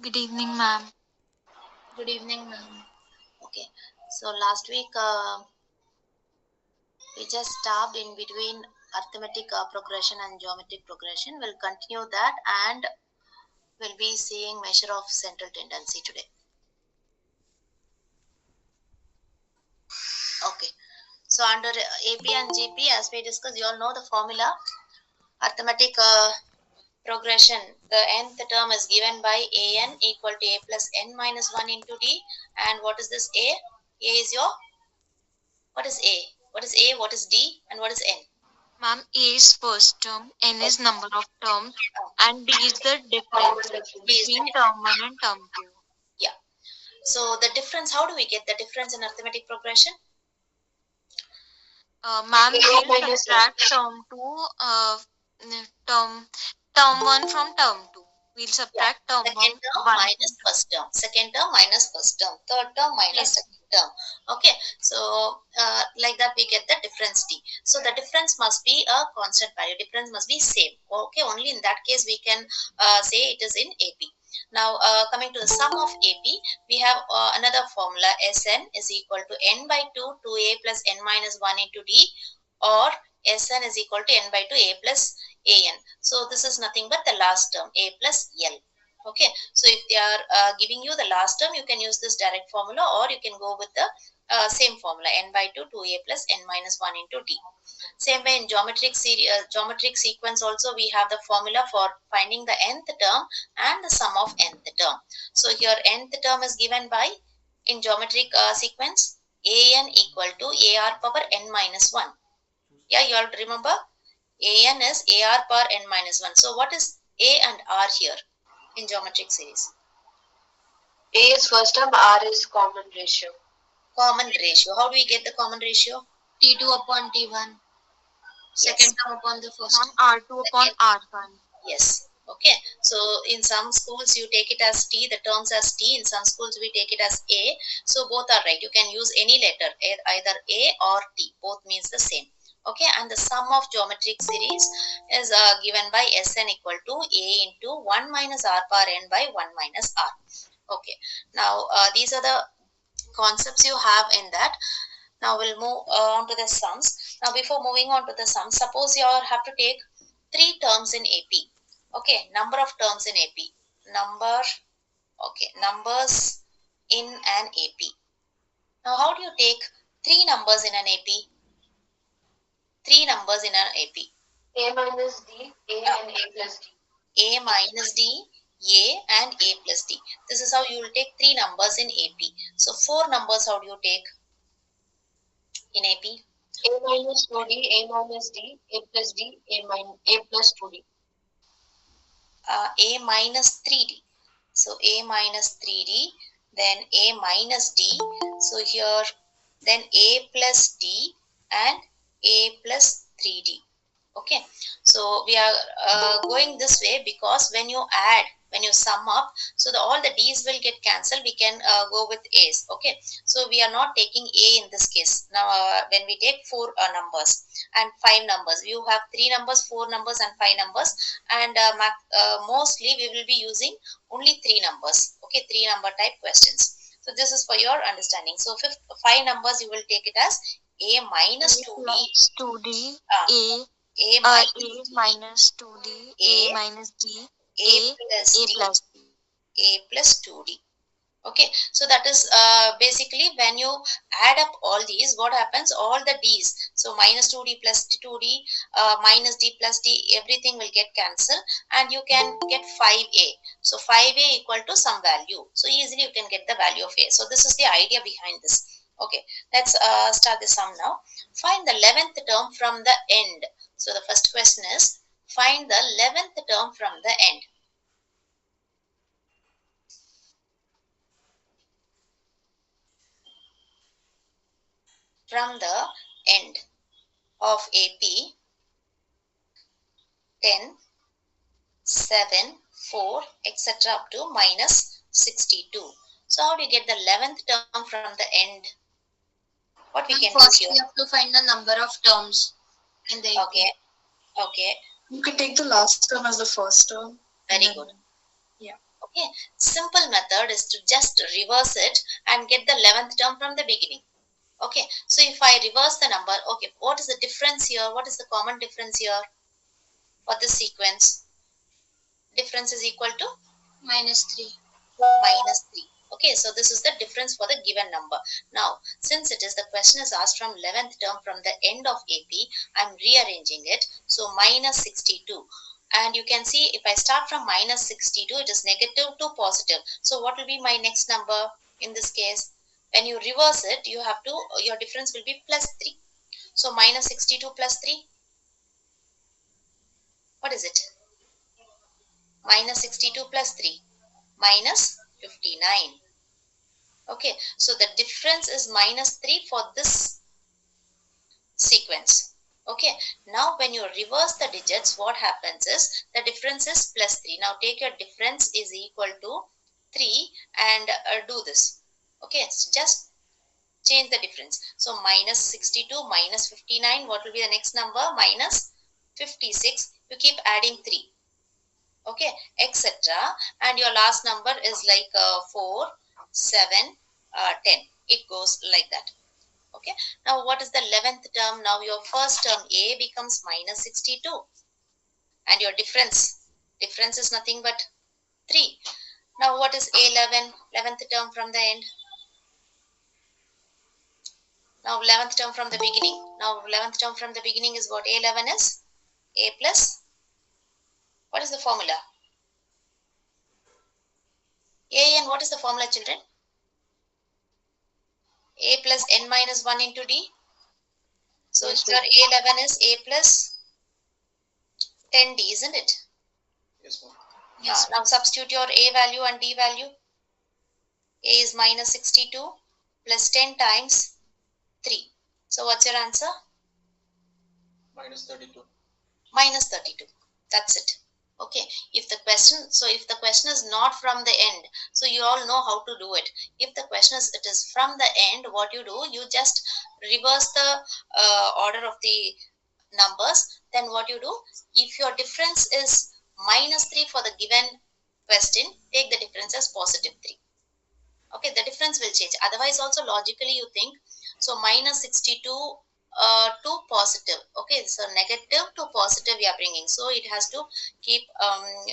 Good evening, ma'am. Good evening, ma'am. Okay, so last week we just stopped in between arithmetic progression and geometric progression. We'll continue that and we'll be seeing measure of central tendency today. Okay, so under AP and GP, as we discussed, you all know the formula. Arithmetic progression, the nth term is given by an equal to a plus n minus 1 into d. And what is this a? A is your, what is a? What is a? What is d? And what is n? Ma'am, A is first term, N is number of terms, and D is the difference Is between term 1 and term 2. Yeah. So the difference, how do we get the difference in arithmetic progression? Ma'am, we'll subtract term 2, term, term 1 from term 2. We'll Yeah. subtract term Second 1, term 1 minus first term. Second term minus first term. Third term minus yes. second term. Okay. So like that we get the difference D. So the difference must be a constant value. Difference must be same. Okay. Only in that case we can say it is in AP. Now coming to the sum of AP, we have another formula. Sn is equal to n by 2 2a plus n minus 1 into d, or Sn is equal to n by 2 a plus an. So this is nothing but the last term, a plus l. Okay, so if they are giving you the last term, you can use this direct formula, or you can go with the same formula, n by 2 2a plus n minus 1 into d. Same way in geometric sequence also, we have the formula for finding the nth term and the sum of nth term. So here nth term is given by, in geometric sequence, an equal to ar power n minus 1. Yeah, you all remember? An is ar power n minus 1. So what is a and r here in geometric series? A is first term, R is common ratio. Common ratio. How do we get the common ratio? T2 upon T1. Second term upon the first term. R2 upon R1. Yes. Okay. So in some schools you take it as T, the terms as T. In some schools we take it as A. So both are right. You can use any letter, either A or T. Both means the same. Okay. And the sum of geometric series is given by Sn equal to A into 1 minus R power n by 1 minus R. Okay. Now these are the concepts you have in that. Now we'll move on to the sums. Now before moving on to the sums, suppose you all have to take 3 terms in AP. Okay, number of terms in AP. Numbers in an AP. Now how do you take 3 numbers in an AP? 3 numbers in an AP. A minus D, A and A plus D. A minus D, A and A plus D. This is how you will take 3 numbers in AP. So 4 numbers, how do you take in AP? A minus 2D, A minus D, A plus D, A plus 2D. A minus 3D. So A minus 3D, then A minus D. So here, then A plus D and A plus 3D. Okay, so we are going this way because when you add, when you sum up, so all the D's will get cancelled. We can go with A's. Okay, so we are not taking A in this case. Now when we take 4 numbers and 5 numbers, you have 3 numbers, 4 numbers and 5 numbers, and mostly we will be using only 3 numbers. Okay, 3 number type questions. So this is for your understanding. So 5 numbers you will take it as A minus 2D, 2D, A minus 2D, A minus D, A plus A D, plus D. A plus 2D. Okay, so that is basically when you add up all these, what happens? All the D's, so minus 2D plus 2D, minus D plus D, everything will get cancelled and you can get 5A. So 5A equal to some value. So easily you can get the value of A. So this is the idea behind this. Okay, let's start the sum now. Find the 11th term from the end. So the first question is, find the 11th term from the end. From the end of AP, 10, 7, 4, etc. up to minus 62. So how do you get the 11th term from the end? What we can First do here? we have to find the number of terms in the AP. Okay. Okay. You can take the last term as the first term. Very good. Yeah. Okay. Okay, simple method is to just reverse it and get the 11th term from the beginning. Okay, so if I reverse the number, okay, what is the difference here? What is the common difference here for this sequence? Difference is equal to -3. -3. Okay, so this is the difference for the given number. Now, since it is the question is asked from 11th term from the end of AP, I'm rearranging it. So -62. And you can see if I start from -62, it is negative to positive. So what will be my next number in this case? When you reverse it, you have to, your difference will be +3. So -62 +3, what is it? -62 +3, -59. Okay, so the difference is -3 for this sequence. Okay, now when you reverse the digits, what happens is the difference is +3. Now take your difference is equal to 3 and do this. Okay, so just change the difference. So -62 -59, what will be the next number? -56. You keep adding 3. Okay, etc. And your last number is like 4, 7, 10. It goes like that. Okay, now what is the 11th term? Now your first term A becomes -62 and your difference is nothing but 3. Now what is A11? 11th term from the end. Now 11th term from the beginning. Now 11th term from the beginning is what? A11 is A plus, what is the formula? And what is the formula, children? A plus n minus 1 into D. So Yes, your A11 is A plus 10D, isn't it? Yes, ma'am. Yes. Now substitute your A value and D value. A is -62 plus 10 times 3. So what's your answer? -32. -32. That's it. Okay, if the question is not from the end, so you all know how to do it. If the question is it is from the end, what you do, you just reverse the order of the numbers. Then what you do, if your difference is -3 for the given question, take the difference as +3. Okay, the difference will change. Otherwise also logically you think, so -62 to positive. Okay, so negative to positive we are bringing, so it has to keep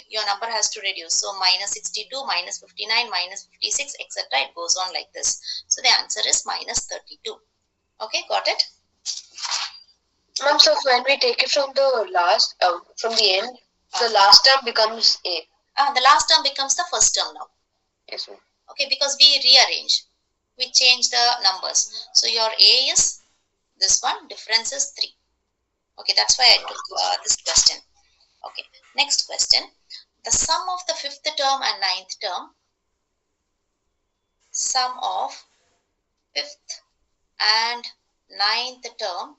your number has to reduce. So -62, -59, -56, etc. It goes on like this. So the answer is -32. Okay, got it? Ma'am, so when we take it from the last, from the end, the last term becomes A. The last term becomes the first term now. Yes, ma'am. Okay, because we rearrange, we change the numbers. So your A is this one, difference is 3. Okay, that's why I took this question. Okay, next question. The sum of the 5th term and 9th term, sum of 5th and 9th term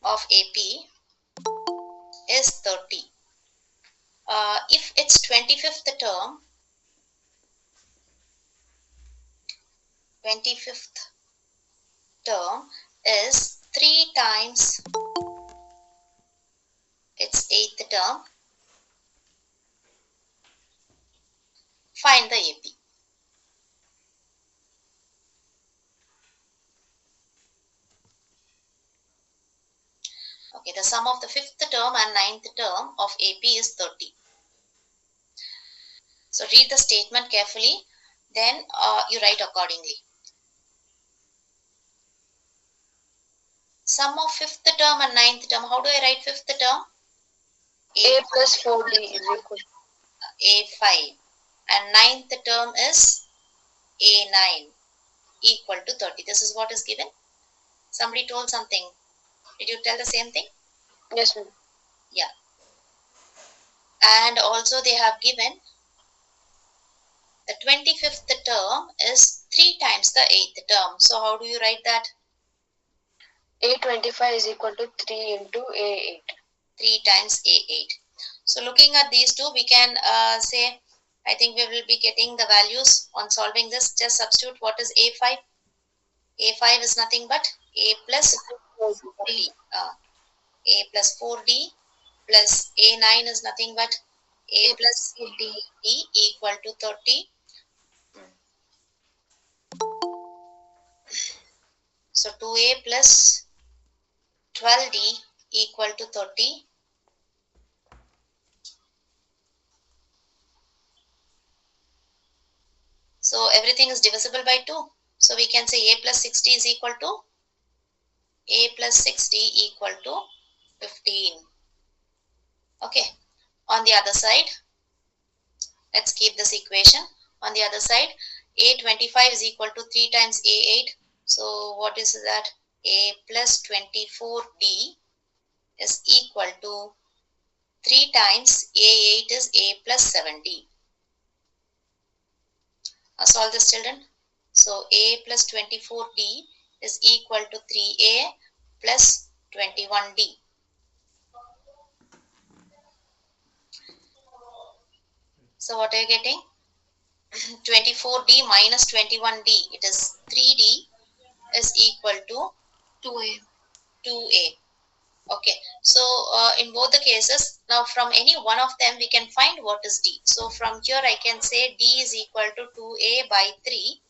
of AP is 30. If it's 25th term, 25th term is 3 times its 8th term, find the AP. Okay, the sum of the 5th term and 9th term of AP is 30. So read the statement carefully, then you write accordingly. Sum of 5th term and 9th term, how do I write 5th term? A plus 4D is equal A5, and 9th term is A9 equal to 30. This is what is given. Somebody told something. Did you tell the same thing? Yes, ma'am. Yeah. And also they have given the 25th term is 3 times the 8th term. So how do you write that? A25 is equal to 3 into A8. 3 times A8. So looking at these two, we can say, I think we will be getting the values on solving this. Just substitute what is A5. A5 is nothing but A plus 4D. A plus 4D plus A9 is nothing but A plus D. D equal to 30. So 2A plus 12D equal to 30. So everything is divisible by 2. So we can say A plus 60 is equal to A plus 60 equal to 15. Okay. On the other side, let's keep this equation. On the other side, A25 is equal to 3 times A8. So what is that? A plus 24D is equal to 3 times A8 is A plus 7D. Solve this, children. So A plus 24D is equal to 3A plus 21D. So what are you getting? 24D minus 21D. It is 3D is equal to 2A. 2A. Okay. So in both the cases, now from any one of them we can find what is D. So from here I can say D is equal to 2A by 3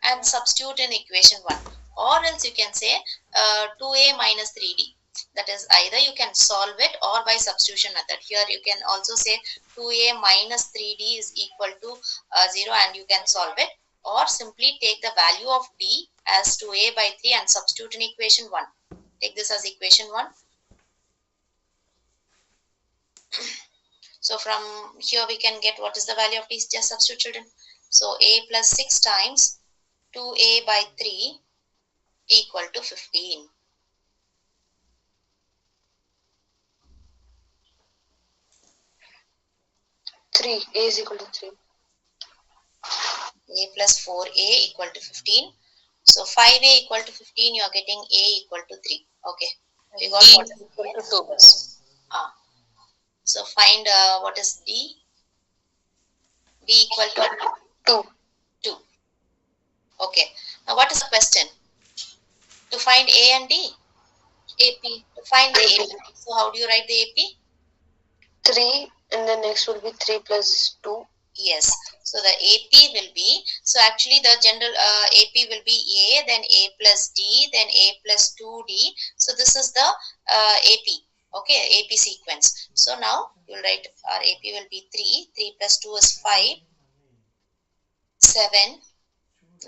and substitute in equation 1, or else you can say 2A minus 3D. That is, either you can solve it or by substitution method. Here you can also say 2A minus 3D is equal to 0 and you can solve it, or simply take the value of D as 2A by 3 and substitute in equation 1. Take this as equation 1. So from here we can get what is the value of D. Just substitute, children. So A plus 6 times 2A by 3 equal to 15. 3. A is equal to 3. A plus 4A equal to 15. So 5A equal to 15, you are getting A equal to 3. Okay. We got what is equal to 2. So find what is D. D equal to 2. Okay. Now what is the question? To find A and D? AP. To find the AP. So how do you write the AP? 3 and the next will be 3 plus 2. Yes. So the AP will be, so actually the general AP will be A, then A plus D, then A plus 2D. So this is the AP. Okay, AP sequence. So now you'll write our AP will be 3. 3 plus 2 is 5, 7,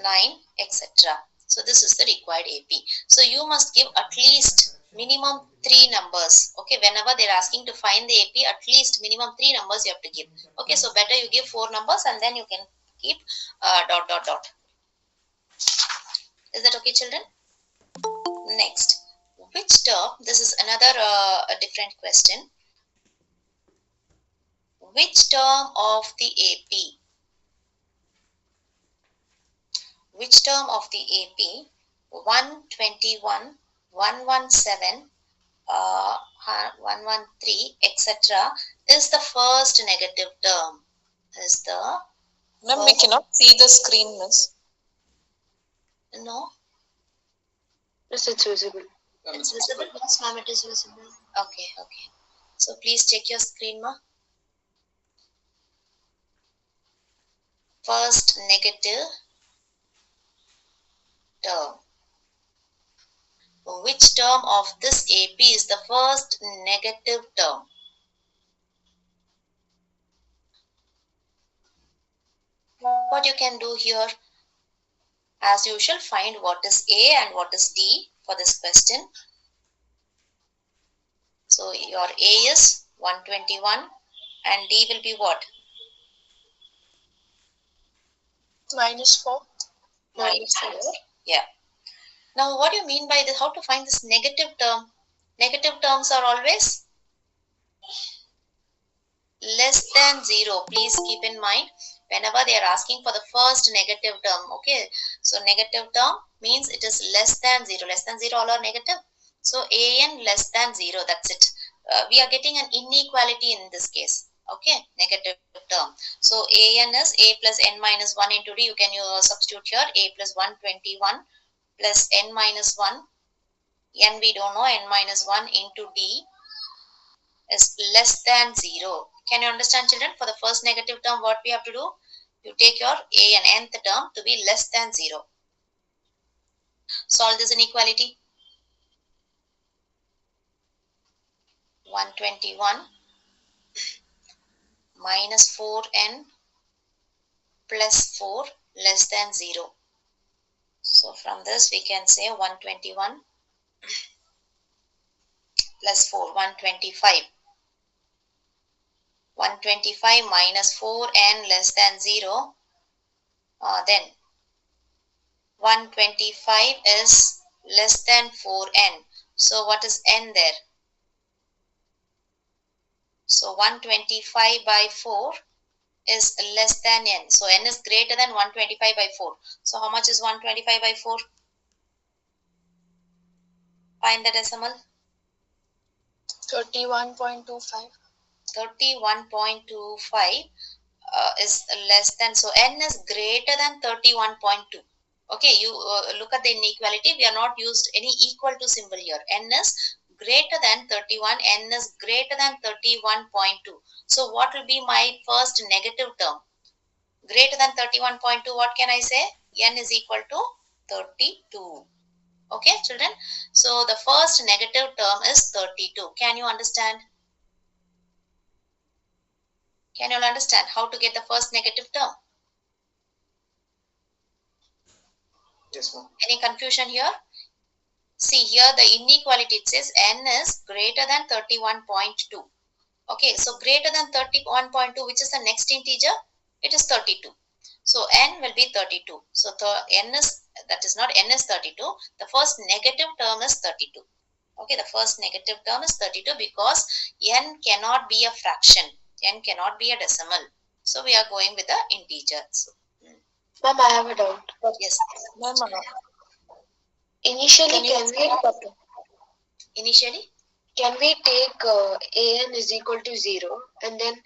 9, etc. So this is the required AP. So you must give at least minimum 3 numbers. Okay, whenever they're asking to find the AP, at least minimum 3 numbers you have to give. Okay, so better you give 4 numbers and then you can keep dot dot dot. Is that okay, children? Next, which term? This is another a different question. Which term of the AP? Which term of the AP 121, 117, 113, etc. is the first negative term? Is the Ma'am, we cannot see the screen, miss. no? Yes, it's visible. It's visible. Yes, ma'am, it is visible. Okay, okay. So please check your screen, ma. First negative term. Which term of this AP is the first negative term? What you can do here, as usual, find what is A and what is D for this question. So your A is 121 and D will be what? -4. -4. Yeah. Now what do you mean by this? How to find this negative term? Negative terms are always less than 0. Please keep in mind whenever they are asking for the first negative term. Okay, so negative term means it is less than 0. Less than 0 all are negative. So an less than 0, that's it. We are getting an inequality in this case. Okay, negative term. So an is a plus n minus 1 into d. You can substitute here a plus 121 plus n minus 1. N we don't know, n minus 1 into d is less than 0. Can you understand, children? For the first negative term, what we have to do? You take your a and nth term to be less than 0. Solve this inequality. 121 minus 4n plus 4 less than 0. So from this we can say 121 plus 4, 125. 125 minus 4n less than 0. Then 125 is less than 4n. So what is n there? So 125 by 4 is less than n. So n is greater than 125 by 4. So how much is 125 by 4? Find the decimal. 31.25. 31.25 is less than, so n is greater than 31.2. Okay, you look at the inequality. We are not used any equal to symbol here. N is greater than 31, n is greater than 31.2. So what will be my first negative term? Greater than 31.2, what can I say? N is equal to 32. Okay, children. So the first negative term is 32. Can you understand? Can you all understand how to get the first negative term? Yes, ma'am. Any confusion here? See here the inequality, it says n is greater than 31.2. Okay, so greater than 31.2, which is the next integer? It is 32. So n will be 32. So n is, that is not, n is 32. The first negative term is 32. Okay, the first negative term is 32 because n cannot be a fraction. N cannot be a decimal. So we are going with the integer. So, Ma'am, I have a doubt. yes. Ma'am, Initially, Initially, can we take an is equal to 0, and then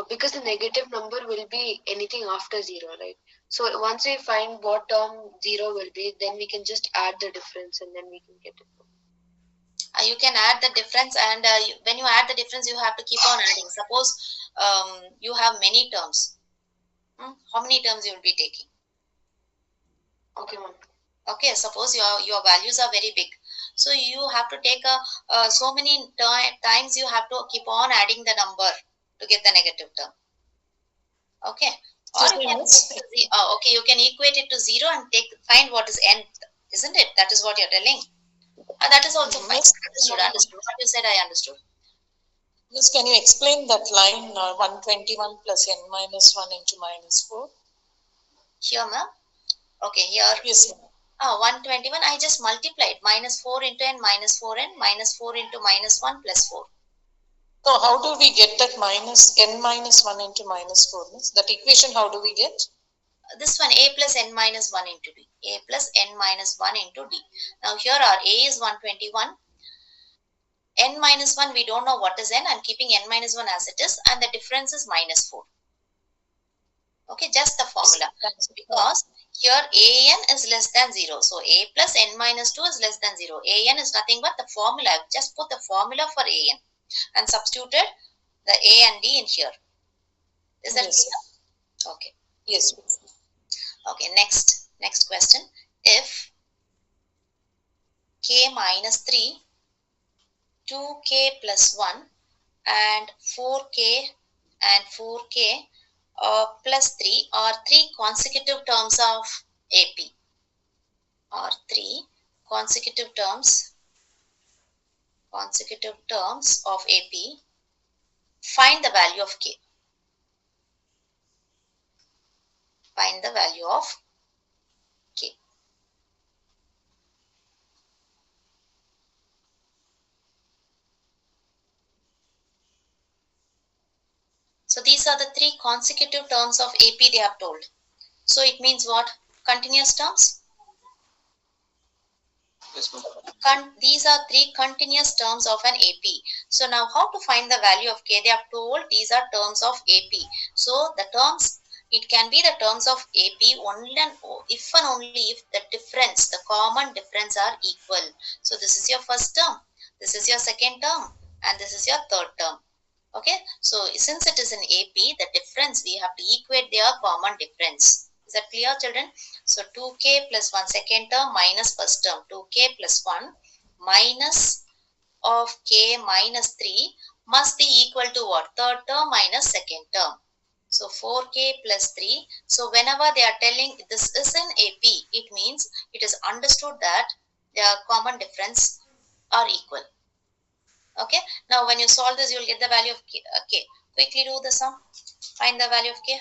because the negative number will be anything after 0, right? So once we find what term 0 will be, then we can just add the difference and then we can get it. you can add the difference, and when you add the difference, you have to keep on adding. Suppose you have many terms. How many terms you will be taking? Okay, ma'am. Okay, suppose your values are very big, so you have to take so many times you have to keep on adding the number to get the negative term. Okay, or you can okay, you can equate it to 0 and find what is n, isn't it? That is what you're telling. That is also fine. Understood. What you said, I understood. Miss, can you explain that line 121 plus n minus 1 into minus 4? Here, ma'am. Okay, here. Yes, ma'am. 121, I just multiplied. Minus 4 into n minus 4n minus 4 into minus 1 plus 4. So how do we get that minus n minus 1 into minus 4? Miss? That equation, how do we get? This one, a plus n minus 1 into d. A plus n minus 1 into d. Now here our a is 121. N minus 1, we don't know what is n. I'm keeping n minus 1 as it is, and the difference is minus 4. Okay, just the formula. Because here an is less than 0. So a plus n minus 2 is less than 0. An is nothing but the formula. I've just put the formula for an and substituted the a and d in here. Is that clear? Okay. Yes. Okay, next question. If k minus 3, 2k plus 1 and 4k and 4k plus 3 are 3 consecutive terms of AP. Are 3 consecutive terms of AP. Find the value of k. Find the value of k. So these are the 3 consecutive terms of AP they have told. So it means what? Continuous terms? Yes, ma'am. These are 3 continuous terms of an AP. So now how to find the value of k? They have told these are terms of AP. So the terms, it can be the terms of AP only and if and only if the difference, the common difference are equal. So this is your first term, this is your second term, and this is your third term. Okay, so since it is in AP, the difference we have to equate their common difference. Is that clear, children? So 2k plus 1 second term minus first term. 2k plus 1 minus of k minus 3 must be equal to what? Third term minus second term. So 4k plus 3. So whenever they are telling this is an AP, it means it is understood that their common difference are equal. Okay, now when you solve this, you will get the value of k. Quickly do the sum. Find the value of k.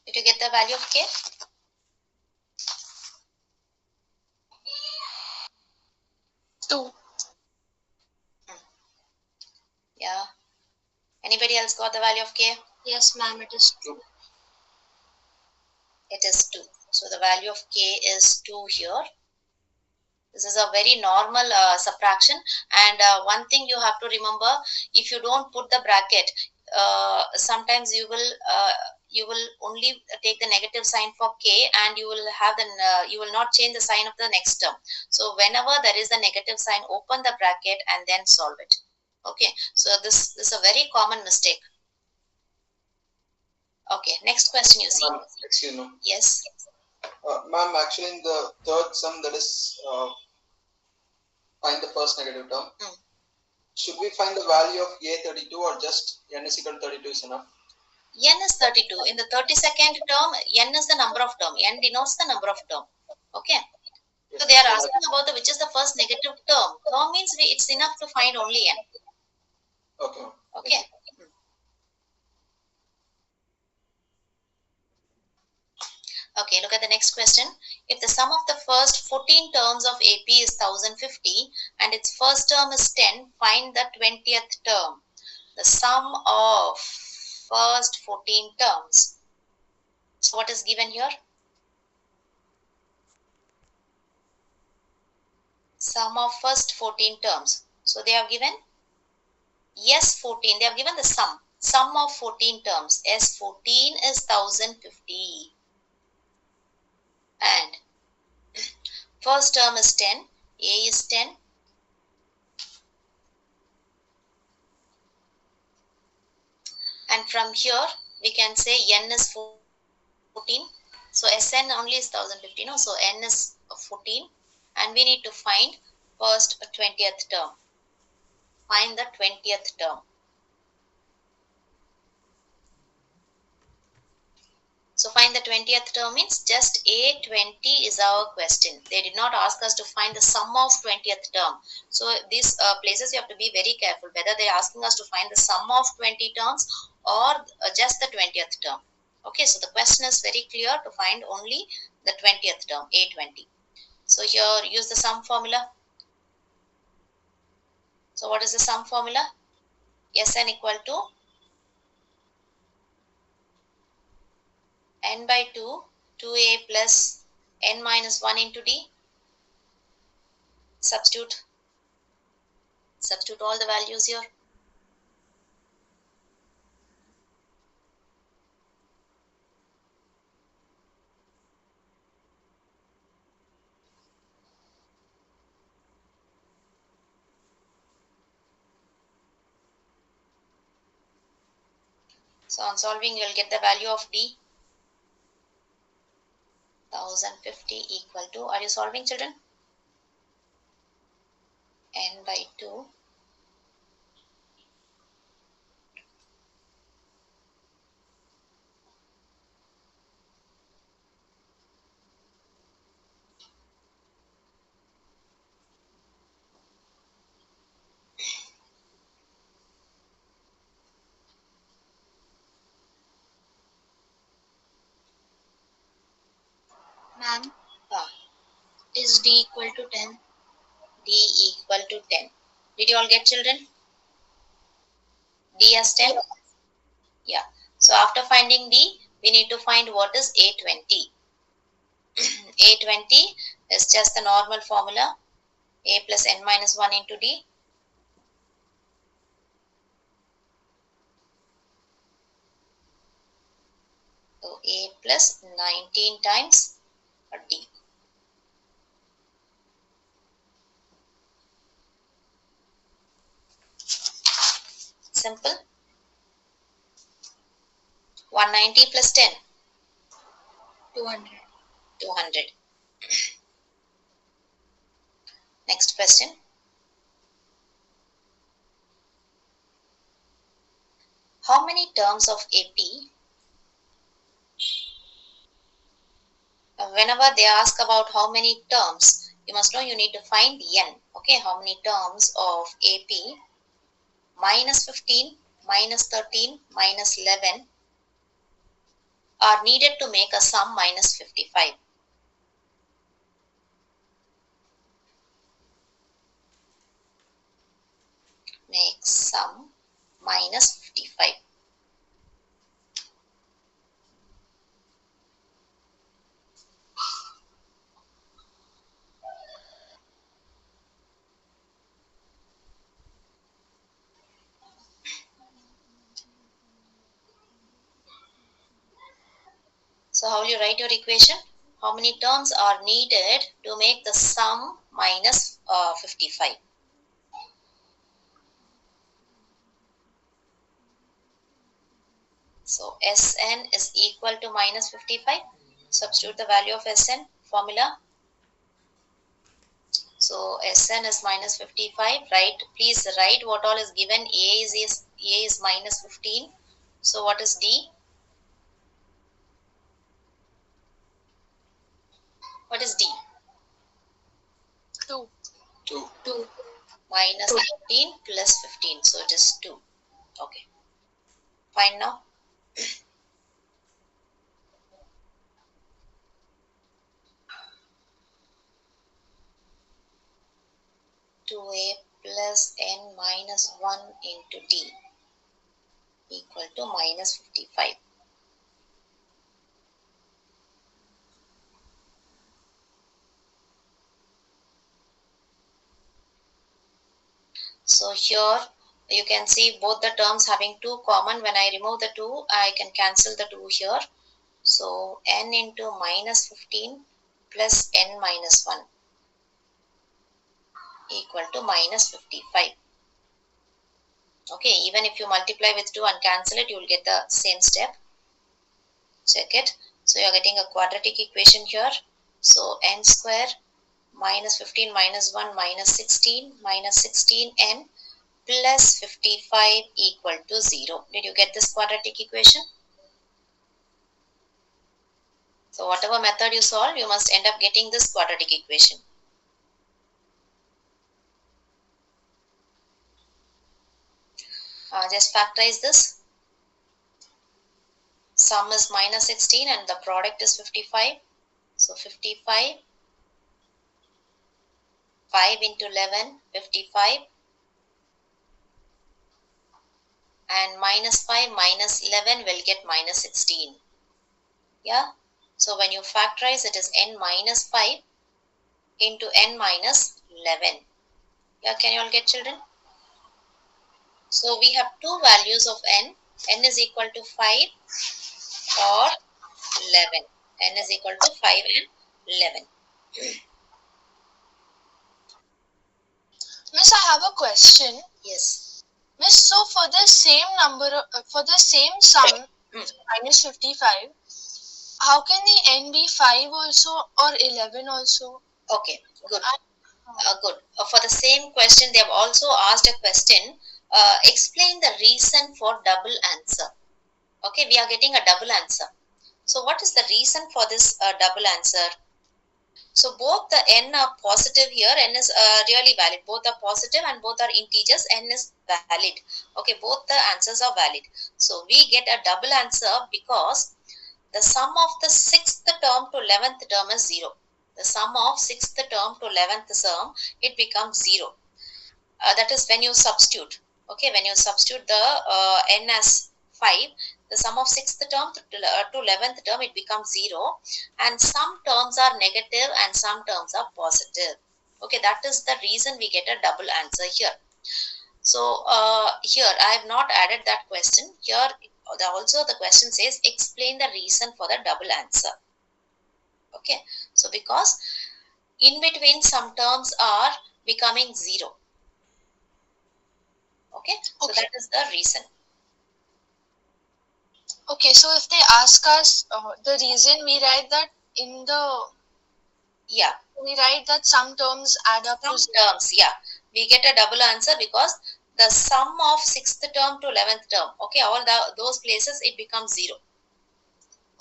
Did you get the value of k? Two. Yeah. Anybody else got the value of k? Yes, ma'am, it is 2. It is 2. So the value of k is 2 here. This is a very normal subtraction, and one thing you have to remember, if you don't put the bracket, sometimes you will only take the negative sign for k, and you will have the you will not change the sign of the next term. So whenever there is a negative sign, open the bracket and then solve it. Okay, so this is a very common mistake. Okay, next question you see. Excuse me. Yes. Ma'am, actually in the third sum, that is find the first negative term. Should we find the value of A32 or just n is equal to 32 is enough? N is 32. In the 32nd term, n is the number of term. N denotes the number of term. Okay. Yes. So they are asking about which is the first negative term. Term means it's enough to find only n. Okay. Okay. Okay, look at the next question. If the sum of the first 14 terms of AP is 1050 and its first term is 10, find the 20th term. The sum of first 14 terms. So what is given here? Sum of first 14 terms. So they have given yes 14. They have given the sum of 14 terms. S14 is 1050 and first term is 10. A is 10. And from here we can say n is 14. So Sn only is 1050. No? So n is 14 and we need to find first 20th term. Find the 20th term. So find the 20th term means just A20 is our question. They did not ask us to find the sum of 20th term. So these places you have to be very careful whether they are asking us to find the sum of 20 terms or just the 20th term. Okay, so the question is very clear to find only the 20th term, A20. So here use the sum formula. So what is the sum formula? Sn equal to n by 2, 2a plus n minus 1 into d. Substitute all the values here. So on solving, you will get the value of d. 1050 equal to, are you solving, children? N by 2. Ma'am, Ah, is D equal to 10? D equal to 10. Did you all get, children? D as 10? Yeah. So after finding D, we need to find what is A20. A20 is just the normal formula. A plus n minus 1 into D. So A plus 19 times D. Simple. 190 plus 10. 200. 200. Next question. How many terms of AP? Whenever they ask about how many terms, you must know you need to find n. Okay, how many terms of AP? Minus 15, minus 13, minus 11 are needed to make a sum minus 55. Make sum minus 55. So how will you write your equation? How many terms are needed to make the sum minus 55? So Sn is equal to minus 55. Substitute the value of Sn formula. So Sn is minus 55. Right? Please write what all is given. A is minus 15. So what is D? What is D? 2. 2. 2. Minus 15 plus 15. So it is 2. Okay. Fine now. 2a plus n minus 1 into d equal to minus 55. So here you can see both the terms having 2 common. When I remove the 2, I can cancel the 2 here. So n into minus 15 plus n minus 1 equal to minus 55. Okay, even if you multiply with 2 and cancel it, you will get the same step. Check it. So you are getting a quadratic equation here. So n square minus 15 minus 1 minus 16n plus 55 equal to 0. Did you get this quadratic equation? So whatever method you solve, you must end up getting this quadratic equation. Just factorize this. Sum is minus 16 and the product is 55. So 55, 5 into 11, 55, and minus 5 minus 11 will get minus 16. Yeah. So when you factorize, it is n minus 5 into n minus 11. Yeah, can you all get, children? So we have two values of n. N is equal to 5 or 11. N is equal to 5 and 11. Miss, I have a question. Yes. Miss, so for the same number, for the same sum, minus 55, how can the n be 5 also or 11 also? Okay, good. Good. For the same question, they have also asked a question. Explain the reason for double answer. Okay, we are getting a double answer. So what is the reason for this double answer? So both the n are positive here. N is really valid. Both are positive and both are integers. N is valid. Okay, both the answers are valid. So we get a double answer because the sum of the 6th term to 11th term is 0. The sum of 6th term to 11th term, it becomes 0. That is when you substitute. Okay, when you substitute the n as 5, the sum of 6th term to 11th term, it becomes 0. And some terms are negative and some terms are positive. Okay, that is the reason we get a double answer here. So here I have not added that question. Here also the question says explain the reason for the double answer. Okay, so because in between some terms are becoming 0. Okay, so that is the reason. Okay, so if they ask us the reason, we write that in the, yeah, we write that some terms add up some to 0. terms, yeah, we get a double answer because the sum of 6th term to 11th term, okay, all those places it becomes 0.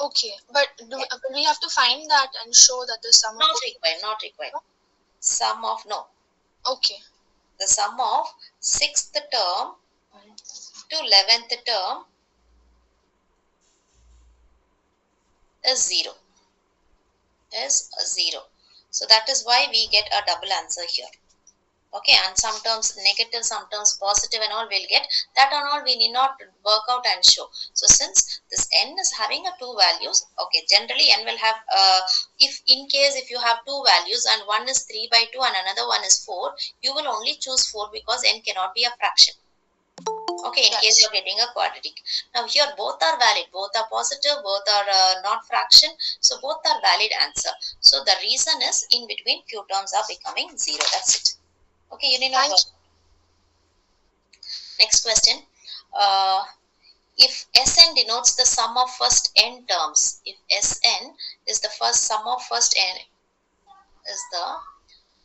Okay, but we have to find that and show that the sum Not of required, not required. Sum of, no. Okay. The sum of 6th term to 11th term is 0. Is 0. So that is why we get a double answer here. Okay, and some terms negative, some terms positive and all we'll get. That and all we need not work out and show. So since this n is having a 2 values, okay, generally n will have, if in case if you have 2 values and one is 3 by 2 and another one is 4, you will only choose 4 because n cannot be a fraction. Okay, in case you're getting a quadratic. Now here both are valid, both are positive, both are not fraction. So both are valid answer. So the reason is in between few terms are becoming 0. That's it. Okay, you need not work. Next question. If Sn denotes the sum of first n terms, if Sn is the first sum of first n, is the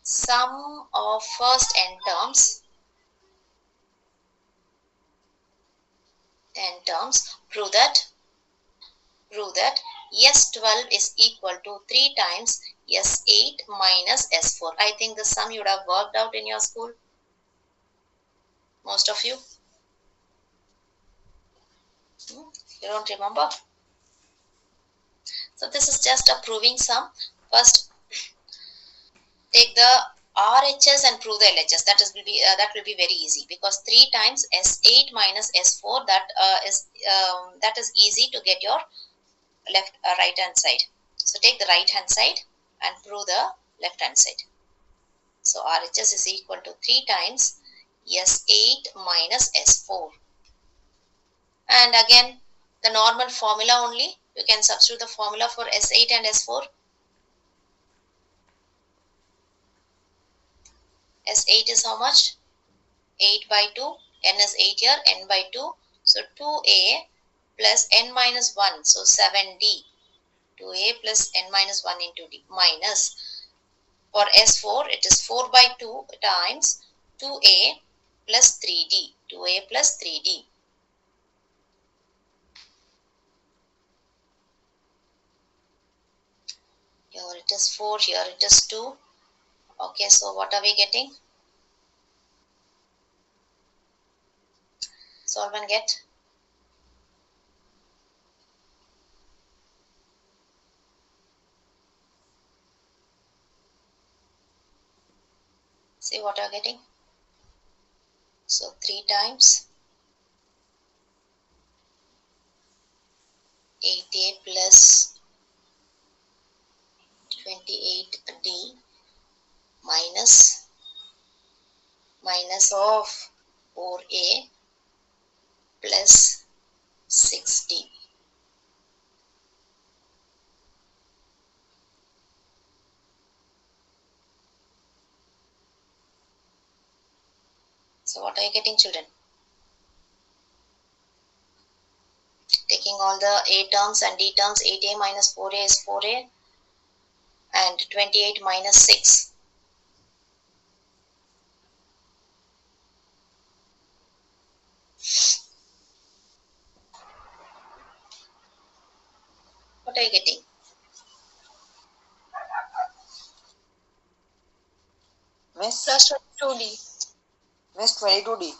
sum of first n terms, prove that S12 is equal to 3 times S8 minus S4. I think the sum you would have worked out in your school. Most of you. You don't remember? So this is just a proving sum. First, take the RHS and prove the LHS. That will be very easy because 3 times S8 minus S4, that is easy to get your right hand side. So take the right hand side and prove the left hand side. So RHS is equal to 3 times S8 minus S4. And again, the normal formula only. You can substitute the formula for S8 and S4. S8 is how much? 8 by 2. N is 8 here. N by 2. So 2A plus N minus 1. So 7D. 2A plus N minus 1 into D. Minus. For S4, it is 4 by 2 times 2A plus 3D. 2A plus 3D. Here it is 4, here it is 2. Okay, so what are we getting? Solve and get. See what you're getting. So 3 times 8A plus 28D minus of 4A plus 6D. So what are you getting, children? Taking all the A terms and D terms, 8A minus 4A is 4A and 28 minus 6. What are you getting? Miss? Plus 22D. Miss 22D.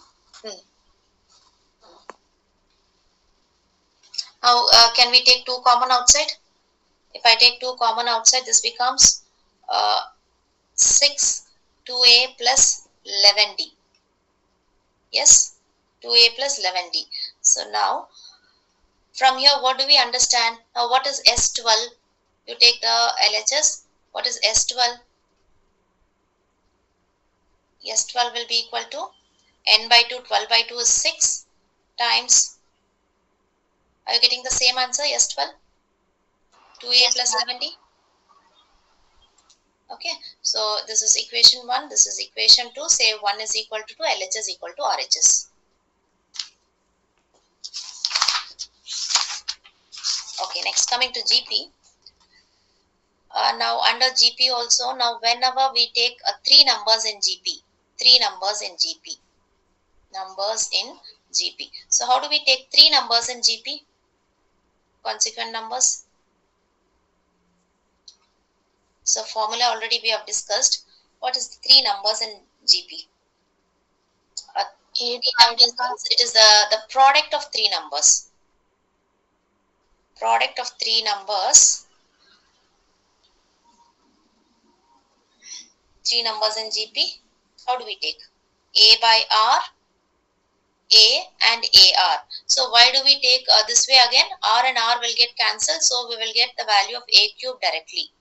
Now can we take 2 common outside? If I take 2 common outside, this becomes 6 2a plus 11d. Yes, 2a plus 11d. So now from here, what do we understand? Now what is S12? You take the LHS. What is S12? S12 will be equal to n by 2. 12 by 2 is 6 times. Are you getting the same answer? S12? 2a plus 11d. Okay, so this is equation 1, this is equation 2. Say 1 is equal to 2, LHS equal to RHS. Okay, next coming to GP. Now under GP also, now whenever we take 3 numbers in GP, numbers in GP. So how do we take 3 numbers in GP? Consequent numbers. So formula already we have discussed. What is the 3 numbers in GP? It is the product of 3 numbers. Product of 3 numbers. 3 numbers in GP. How do we take? A by R, A and AR. So why do we take this way again? R and R will get cancelled. So we will get the value of A cube directly.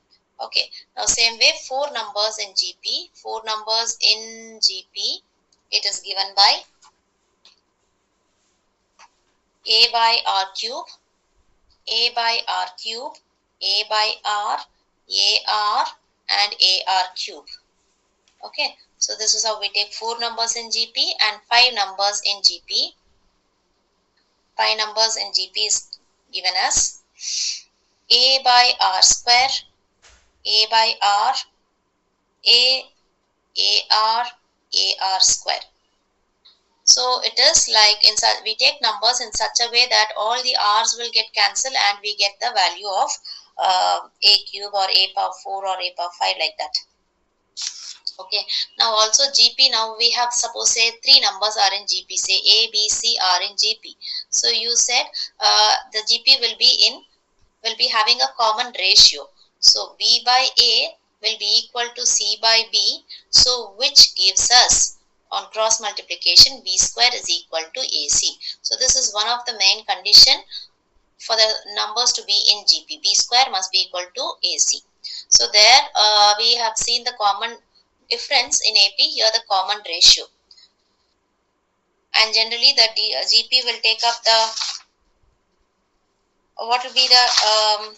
Okay. Now same way 4 numbers in GP. 4 numbers in GP. It is given by A by R cube, A by R cube, A by R, AR and AR cube. Okay. So this is how we take 4 numbers in GP and 5 numbers in GP. 5 numbers in GP is given as A by R square, A by R, A, AR, AR square. So it is like we take numbers in such a way that all the R's will get cancelled and we get the value of A cube or A power 4 or A power 5 like that. Okay, now also GP, now we have suppose say 3 numbers are in GP, say A, B, C are in GP. So you said the GP will be having a common ratio. So B by A will be equal to C by B. So which gives us on cross multiplication B square is equal to AC. So this is one of the main condition for the numbers to be in GP. B square must be equal to AC. So there we have seen the common difference in AP, here the common ratio. And generally the GP will take up the, what will be the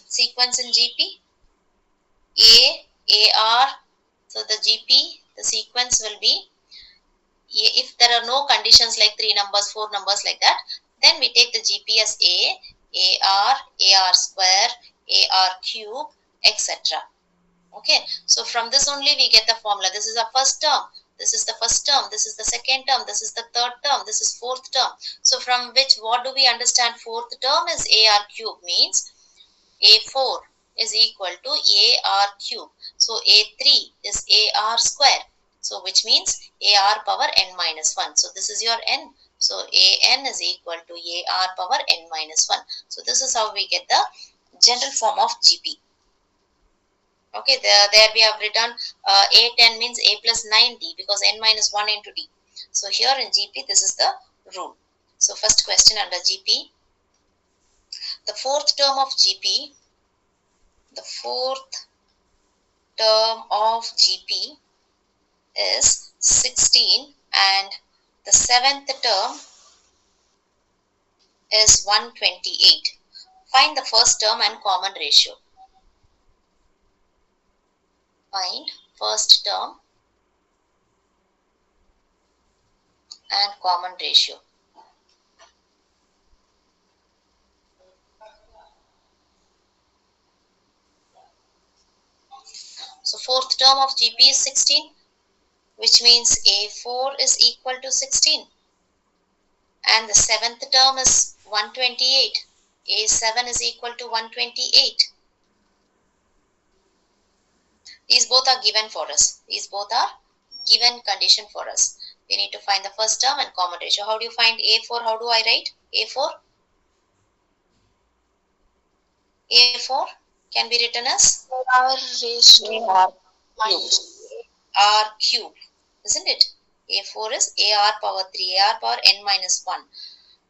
sequence in GP? A, AR. So the GP, the sequence will be, if there are no conditions like 3 numbers, 4 numbers like that, then we take the GP as A, AR, AR square, AR cube, etc. Okay, so from this only we get the formula. This is the first term, this is the first term, this is the second term, this is the third term, this is fourth term. So from which, what do we understand? Fourth term is AR cube, means A4 is equal to AR cube. So A3 is AR square. So which means AR power n minus 1. So this is your n. So AN is equal to AR power n minus 1. So this is how we get the general form of GP. Okay, there we have written A10 means A plus 9D because n minus 1 into D. So here in GP, this is the rule. So first question under GP. The fourth term of GP, is 16 and the seventh term is 128. Find the first term and common ratio. Find first term and common ratio. So fourth term of GP is 16, which means A4 is equal to 16. And the seventh term is 128. A7 is equal to 128. These both are given for us. These both are given condition for us. We need to find the first term and common ratio. How do you find A4? How do I write A4? A4 can be written as R raised to minus. R cube, isn't it? A4 is AR power 3, AR power n minus 1.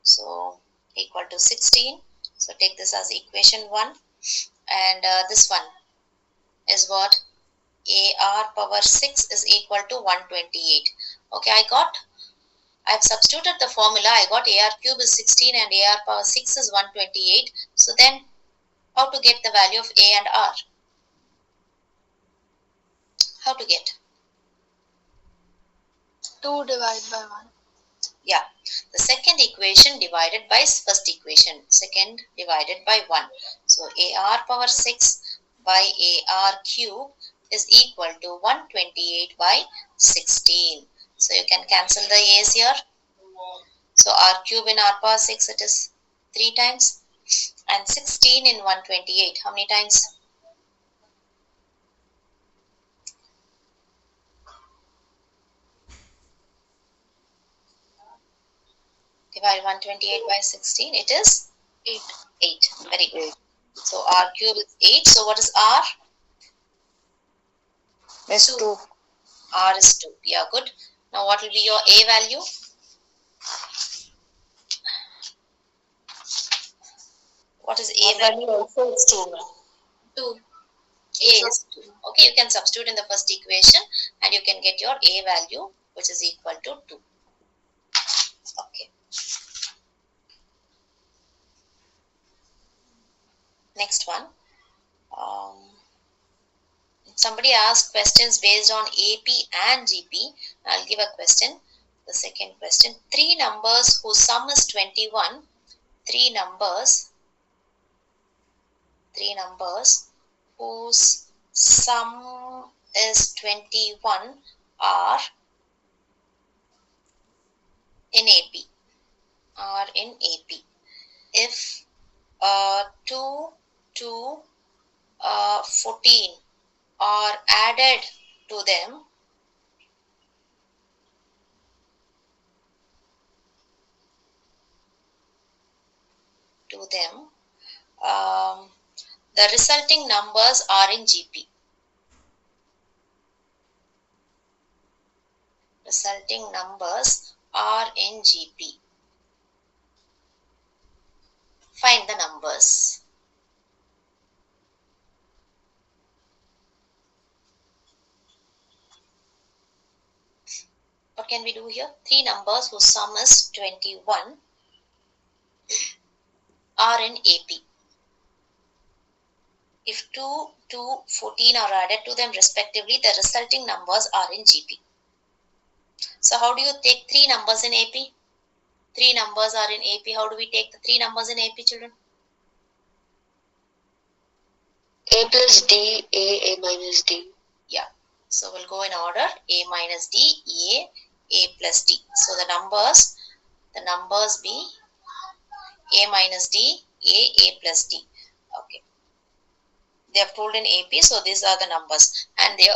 So equal to 16. So take this as equation 1. And this one is what? AR power 6 is equal to 128. Okay, I've substituted the formula. I got AR cube is 16 and AR power 6 is 128. So then how to get the value of A and R? How to get? 2 divided by 1. Yeah, the second equation divided by first equation. Second divided by 1. So AR power 6 by AR cube is equal to 128 by 16. So you can cancel the A's here. So R cube in R power 6 it is 3 times. And 16 in 128, how many times? Divide 128 by 16, it is 8. 8. Very good. So R cube is 8. So what is R? Is 2. R is 2. Yeah, good. Now what will be your A value? What is A value? Also is 2. 2. A is 2. Okay, you can substitute in the first equation and you can get your A value, which is equal to 2. Okay. Next one. Somebody asked questions based on AP and GP. I'll give a question. The second question. 3 numbers whose sum is 21. 3 numbers whose sum is 21 are in AP. If 2 to 14 are added to them, the resulting numbers are in GP. Resulting numbers are in GP. Find the numbers. What can we do here? 3 numbers whose sum is 21 are in AP. If 2 to 14 are added to them respectively, the resulting numbers are in GP. So how do you take 3 numbers in AP? 3 numbers are in AP. How do we take the 3 numbers in AP, children? A plus D, A minus D. Yeah. So we'll go in order. A minus D, A plus D. So the numbers be A minus D, A plus D. Okay. They have told in AP, so these are the numbers. And their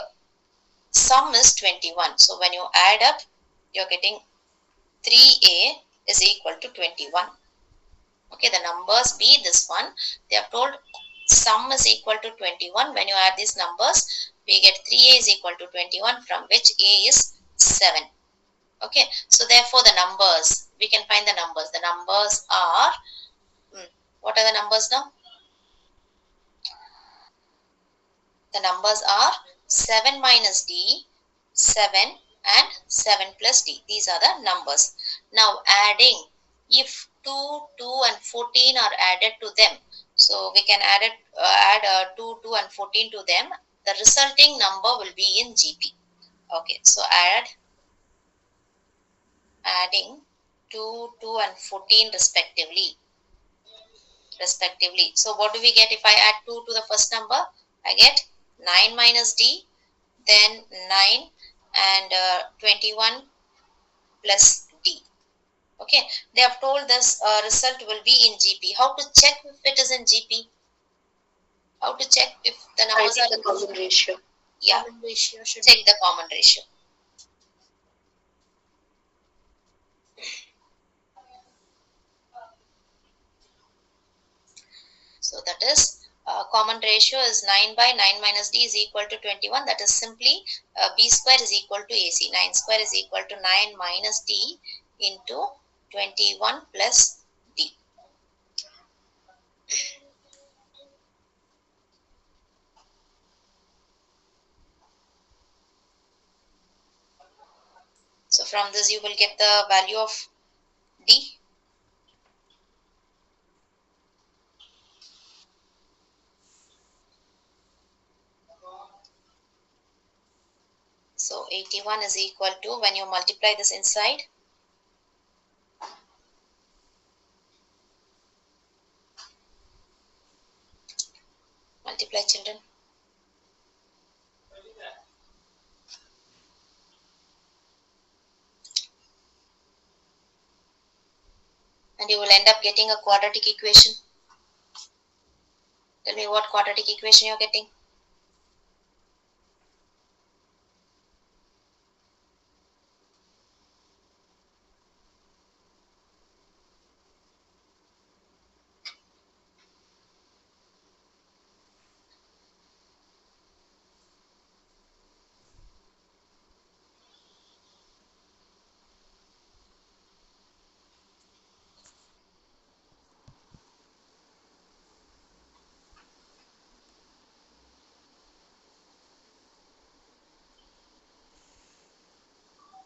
sum is 21. So when you add up, you're getting 3A is equal to 21. Okay, the numbers be this one. They have told sum is equal to 21. When you add these numbers, we get 3A is equal to 21, from which A is 7. Okay, so therefore the numbers, we can find the numbers. The numbers are, what are the numbers now? The numbers are 7 minus D, 7 and 7 plus D. These are the numbers. Now adding, if 2, 2 and 14 are added to them, so we can add 2, 2 and 14 to them. The resulting number will be in GP. Okay, so adding 2, 2 and 14 respectively. So what do we get if I add 2 to the first number? I get 9 minus D, then 9 and 21 plus D. Okay, they have told this result will be in GP. How to check if it is in GP? How to check if the numbers are the common ratio. Yeah, Common ratio should check the common ratio. So that is Common ratio is 9 by 9 minus d is equal to 21. That is simply b square is equal to ac. 9 square is equal to 9 minus d into 21 plus d. So from this you will get the value of d. So 81 is equal to, when you multiply this inside, multiply children, and you will end up getting a quadratic equation. Tell me what quadratic equation you're getting.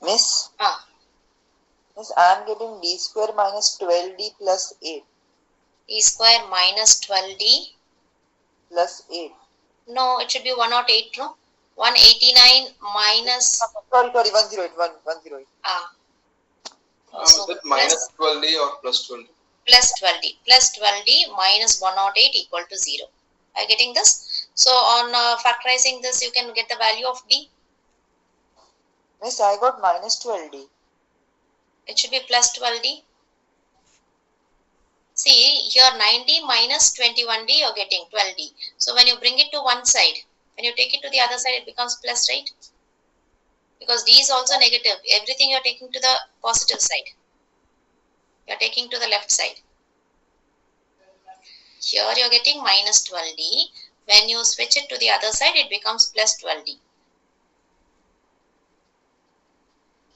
Miss, Ah, Miss, I am getting d square minus 12d plus 8 d square minus 12d. plus 8. No, it should be 108, no? 189 minus. Sorry, 108, 108. Ah, Is so it minus 12d or plus 12d? plus 12d. Plus 12d minus 108 equal to 0. Are you getting this? So on factorizing this, you can get the value of d. Miss, I got minus 12d. It should be plus 12d. See, here 9d minus 21d, you're getting 12d. So when you bring it to one side, when you take it to the other side, it becomes plus, right? Because d is also negative. Everything you're taking to the positive side. You're taking to the left side. Here you're getting minus 12d. When you switch it to the other side, it becomes plus 12d.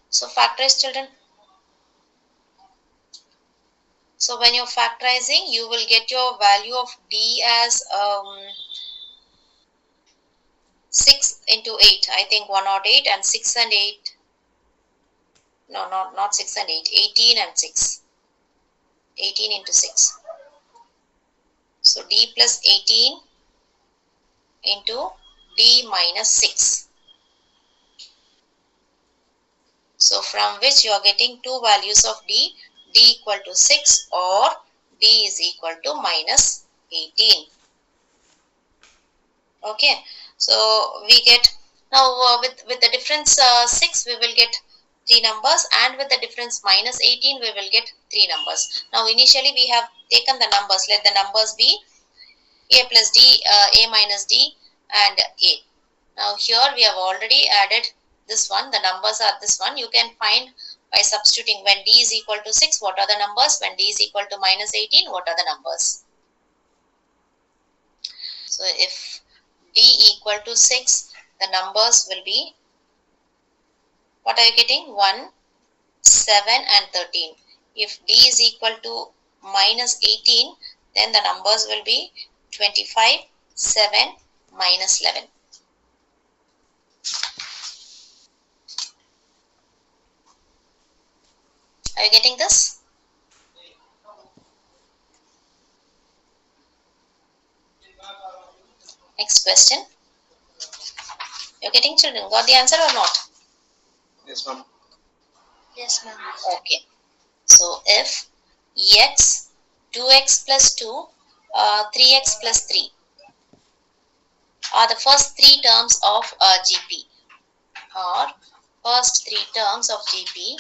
So factorize, children. So when you're factorizing, you will get your value of d as 6 into 8. I think 108 and 6 and 8. No, not 6 and 8. 18 and 6. 18 into 6. So d plus 18 into d minus 6. So from which you are getting two values of d equal to 6 or d is equal to minus 18. Okay, so we get now with the difference 6 we will get 3 numbers, and with the difference minus 18 we will get 3 numbers. Now initially we have taken the numbers. Let the numbers be a plus d, a minus d and a. Now here we have already added this one. The numbers are this one. You can find by substituting. When d is equal to 6, what are the numbers? When d is equal to minus 18, what are the numbers? So if d equal to 6, the numbers will be, what are you getting? 1, 7 and 13. If d is equal to minus 18, then the numbers will be 25, 7, minus 11. Are you getting this? Next question. You're getting, children? Got the answer or not? Yes, ma'am. Yes, ma'am. Okay. So if x, 2x plus 2, 3x plus 3 are the first three terms of GP, or first three terms of GP,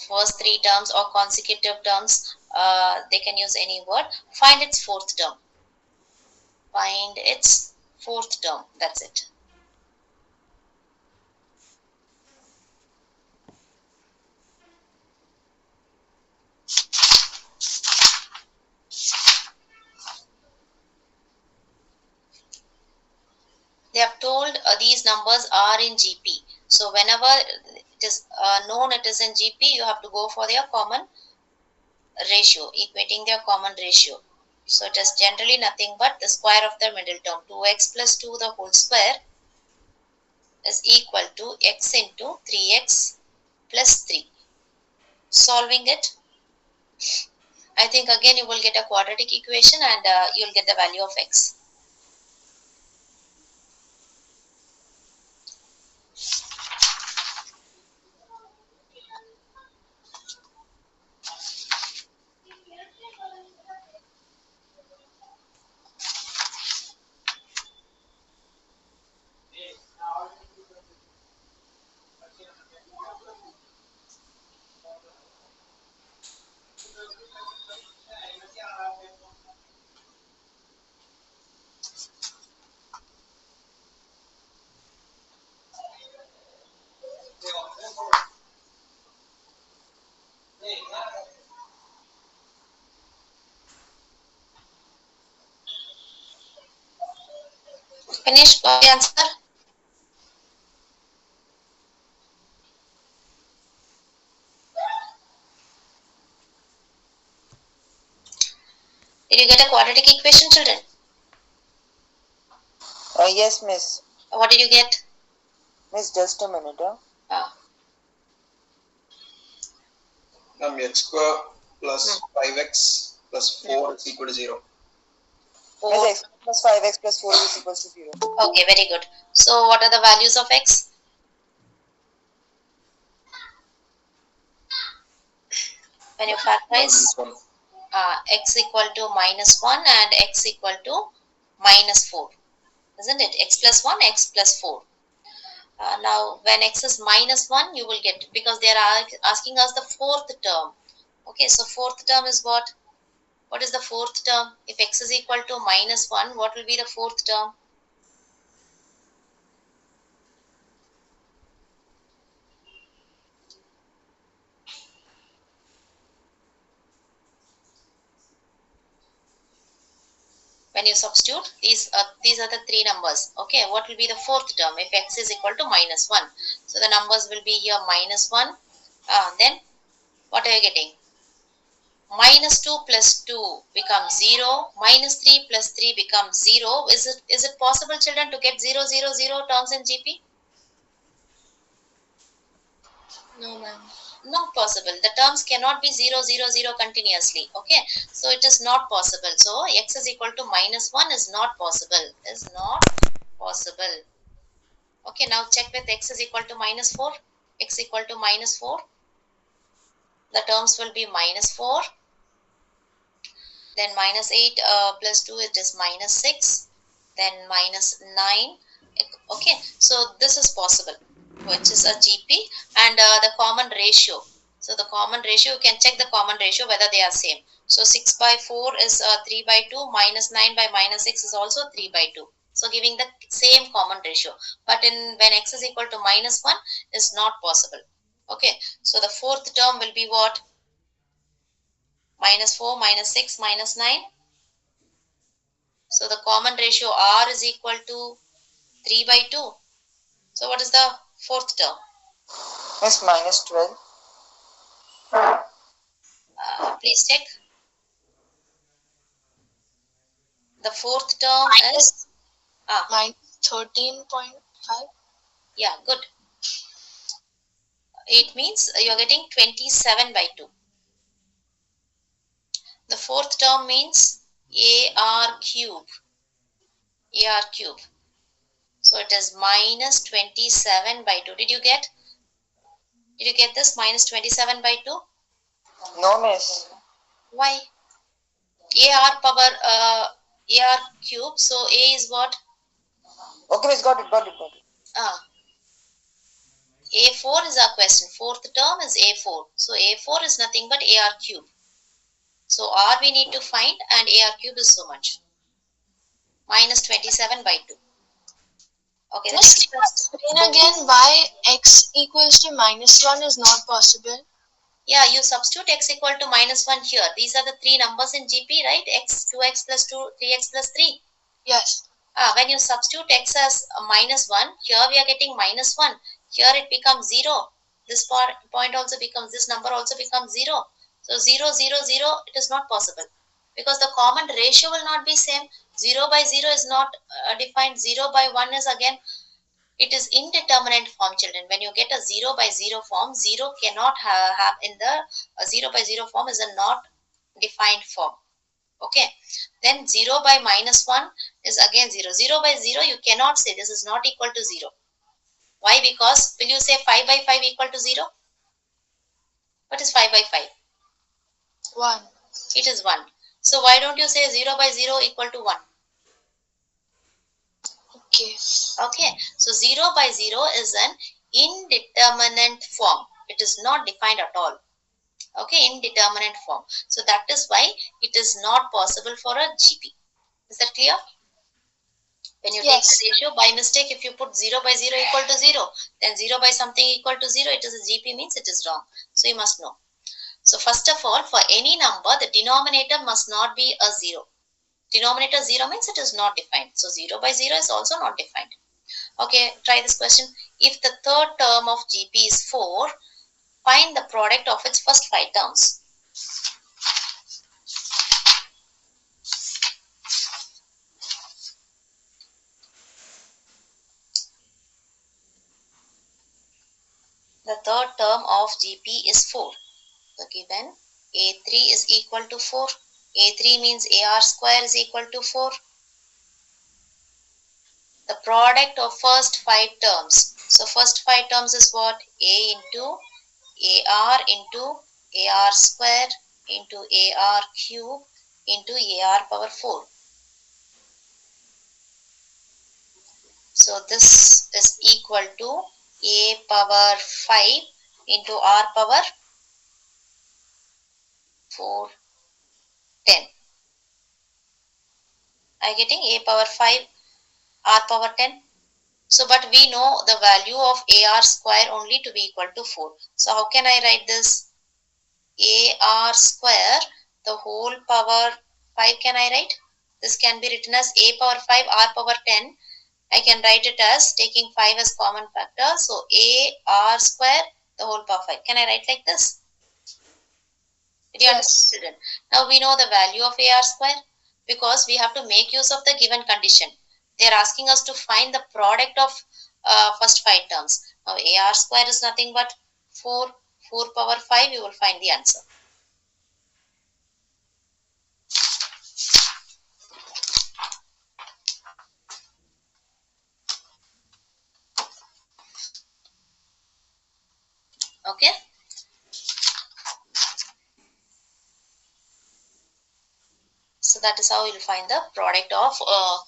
first three terms or consecutive terms, they can use any word. Find its fourth term. Find its fourth term. That's it. They have told these numbers are in GP. So whenever it is known it is in GP, you have to go for their common ratio, equating their common ratio. So it is generally nothing but the square of the middle term. 2x plus 2 the whole square is equal to x into 3x plus 3. Solving it, I think again you will get a quadratic equation and you will get the value of x. Finish. What the answer? Did you get a quadratic equation, children? Yes, miss. What did you get? Miss, just a minute. X square plus 5x plus 4 is equal to 0. Miss, x plus 5x plus 4 is equal to 0. Okay, very good. So what are the values of x? When you factorize, x equal to minus 1 and x equal to minus 4. Isn't it? X plus 1, x plus 4. Now, when x is minus 1, you will get, because they are asking us the fourth term. Okay, so fourth term is what? What is the fourth term? If x is equal to minus 1, what will be the fourth term? When you substitute, these are the three numbers. Okay, what will be the fourth term if x is equal to minus 1? So the numbers will be here minus 1. Then what are you getting? Minus 2 plus 2 becomes 0. Minus 3 plus 3 becomes 0. Is it possible, children, to get 0, 0, 0 terms in GP? No, ma'am. Not possible. The terms cannot be 0, 0, 0 continuously. Okay, so it is not possible. So x is equal to minus 1 is not possible. Is not possible. Okay, now check with x is equal to minus 4. X equal to minus 4. The terms will be minus 4. Then minus 8 plus 2, it is minus 6. Then minus 9. Okay, so this is possible, which is a GP, and the common ratio. So the common ratio, you can check the common ratio whether they are same. So 6 by 4 is 3 by 2, minus 9 by minus 6 is also 3 by 2. So giving the same common ratio. But when x is equal to minus 1 is not possible. Okay, so the fourth term will be what? Minus 4, minus 6, minus 9. So the common ratio R is equal to 3 by 2. So what is the fourth term? Miss, minus 12. Please check. The fourth term is minus 13.5. Yeah, good. It means you are getting 27 by 2. The fourth term means AR cube. AR cube. So it is minus 27 by 2. Did you get this minus 27 by 2? No, miss. Why? AR power AR cube. So A is what? Okay, miss, got it. A4 is our question. Fourth term is A4. So A4 is nothing but AR cube. So R we need to find, and AR cube is so much. Minus 27 by 2. Okay, the next question. Explain again why x equals to minus 1 is not possible. Yeah, you substitute x equal to minus 1 here. These are the three numbers in GP, right? X, 2x plus 2, 3x plus 3. Yes. When you substitute x as -1, here we are getting -1. Here it becomes 0. This point also becomes, this number also becomes 0. So 0, 0, 0, it is not possible. Because the common ratio will not be same. 0 by 0 is not defined. 0 by 1 is again, it is indeterminate form, children. When you get a 0 by 0 form, 0 cannot have in the 0 by 0 form is a not defined form. Okay, then 0 by -1 is again 0. 0 by 0, you cannot say this is not equal to 0. Why? Because will you say 5 by 5 equal to 0? What is 5 by 5? 1. It is 1. So why don't you say 0 by 0 equal to 1? Okay. Okay, so 0 by 0 is an indeterminate form. It is not defined at all. Okay, indeterminate form. So that is why it is not possible for a GP. Is that clear? When you Yes. take the ratio, by mistake, if you put 0 by 0 equal to 0, then 0 by something equal to 0, it is a GP, means it is wrong. So you must know. So first of all, for any number, the denominator must not be a 0. Denominator 0 means it is not defined. So 0 by 0 is also not defined. Okay, try this question. If the third term of GP is 4, find the product of its first 5 terms. The third term of GP is 4. So given A3 is equal to 4. A3 means AR square is equal to 4. The product of first 5 terms. So first 5 terms is what? A into AR into AR square into AR cube into AR power 4. So this is equal to A power 5 into R power 4, 10. Are you getting? A power 5, R power 10. So, but we know the value of AR square only to be equal to 4. So, how can I write this? AR square, the whole power 5 can I write? This can be written as A power 5, R power 10. I can write it as taking 5 as common factor. So, AR square, the whole power 5. Can I write like this? Did you understand? Now we know the value of AR square because we have to make use of the given condition. They are asking us to find the product of first 5 terms. Now AR square is nothing but 4. 4 power 5, you will find the answer. Okay. So that is how you will find the product of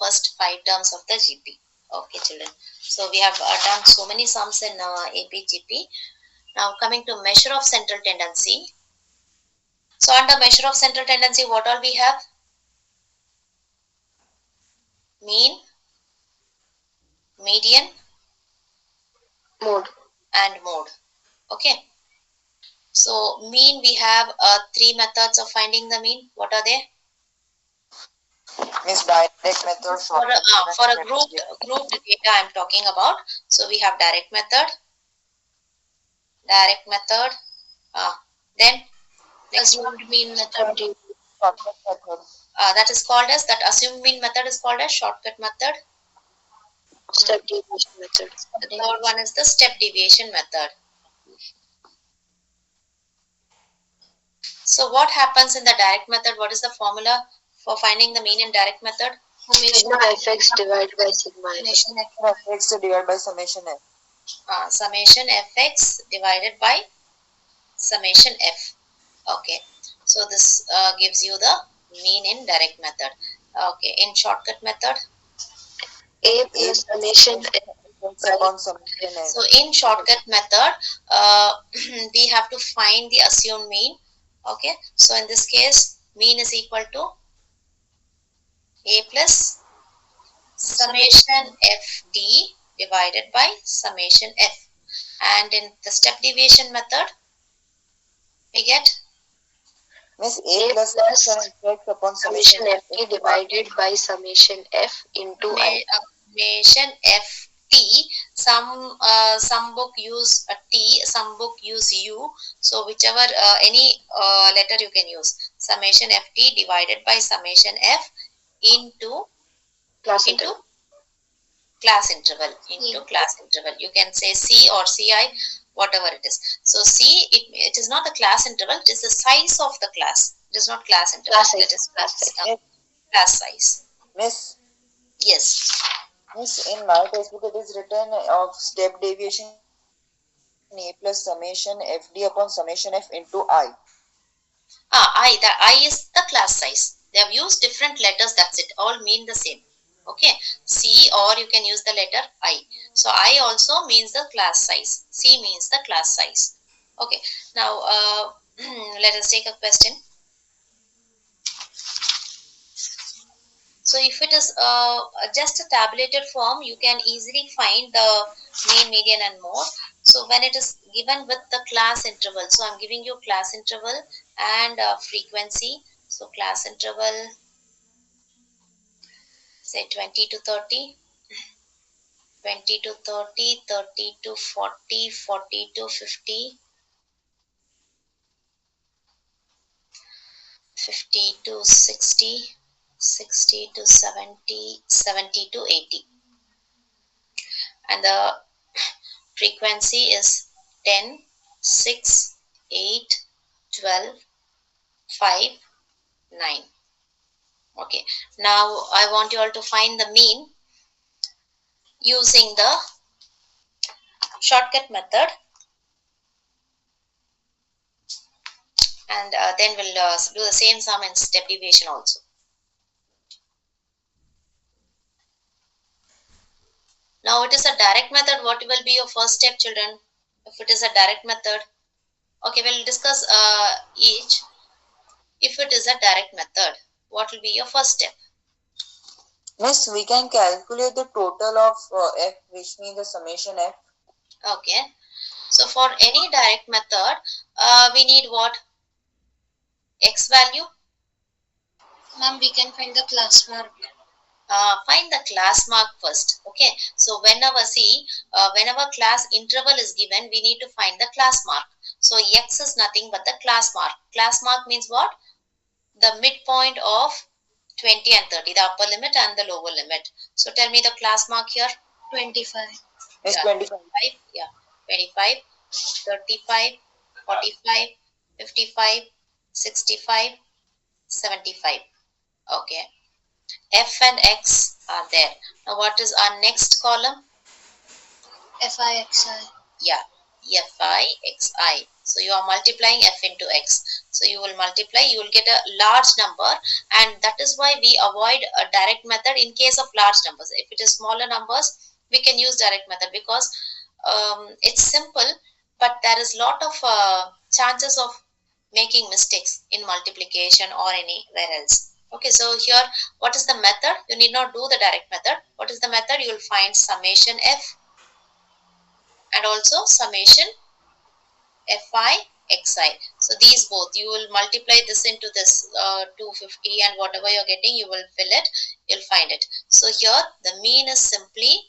first 5 terms of the GP. Okay, children. So we have done so many sums in AP GP. Now coming to measure of central tendency. So under measure of central tendency, what all we have? Mean, median, Mode. and mode. Okay. So mean, we have 3 methods of finding the mean. What are they? Miss, direct method, For a grouped data I'm talking about. So we have direct method. Then Assumed mean method. shortcut method. that is called as, that assumed mean method is called as shortcut method. Step deviation method. The third one is the step deviation method. So what happens in the direct method? What is the formula for finding the mean in direct method? Sigma fx divided by sigma f. Fx divided by summation f. Summation fx divided by summation f. Okay, so this gives you the mean in direct method. Okay, in shortcut method, A plus summation upon summation f. so in shortcut method, we have to find the assumed mean. Okay, so in this case, mean is equal to A plus summation fd divided by summation f. And in the step deviation method, we get Miss, A A plus plus summation x upon summation ft divided by summation f into I. Summation ft. Some book use a t, some book use u. So whichever any letter you can use. Summation ft divided by summation f into Class into interval. class interval, into class interval. You can say C or Ci, whatever it is. So C, it is not the class interval, it is the size of the class. It is not class interval. Class size. It is Class size. class size. Miss, Yes. Miss, in my textbook it is written of step deviation A plus summation FD upon summation F into I. The I is the class size. They have used different letters, that's it. All mean the same. Okay. C, or you can use the letter I. So I also means the class size. C means the class size. Okay. Now let us take a question. So if it is just a tabulated form, you can easily find the mean, median and mode. So when it is given with the class interval, so I'm giving you class interval and frequency. So class interval, say 20 to 30, 20 to 30, 30 to 40, 40 to 50, 50 to 60, 60 to 70, 70 to 80. And the frequency is 10, 6, 8, 12, 5, 9. Okay. Now I want you all to find the mean using the shortcut method, and then we'll do the same sum and step deviation also. Now it is a direct method. What will be your first step, children? If it is a direct method, okay, we'll discuss each. If it is a direct method, what will be your first step? Miss, we can calculate the total of F, which means the summation F. Okay. So for any direct method, we need what? X value. Ma'am, we can find the class mark. Find the class mark first. Okay. So whenever class interval is given, we need to find the class mark. So X is nothing but the class mark. Class mark means what? The midpoint of 20 and 30, the upper limit and the lower limit. So tell me the class mark here. 25. Miss, Yeah, 25. Yeah, 25, 35, 45, 55, 65, 75. Okay. F and X are there. Now what is our next column? FIXI. Yeah, FI, XI. So you are multiplying F into X. So you will multiply, you will get a large number, and that is why we avoid a direct method in case of large numbers. If it is smaller numbers, we can use direct method because it's simple, but there is lot of chances of making mistakes in multiplication or anywhere else. Okay, so here, what is the method? You need not do the direct method. What is the method? You will find summation F and also summation FI, XI. So these both, you will multiply this into this 250, and whatever you're getting, you will fill it, you'll find it. So here, the mean is simply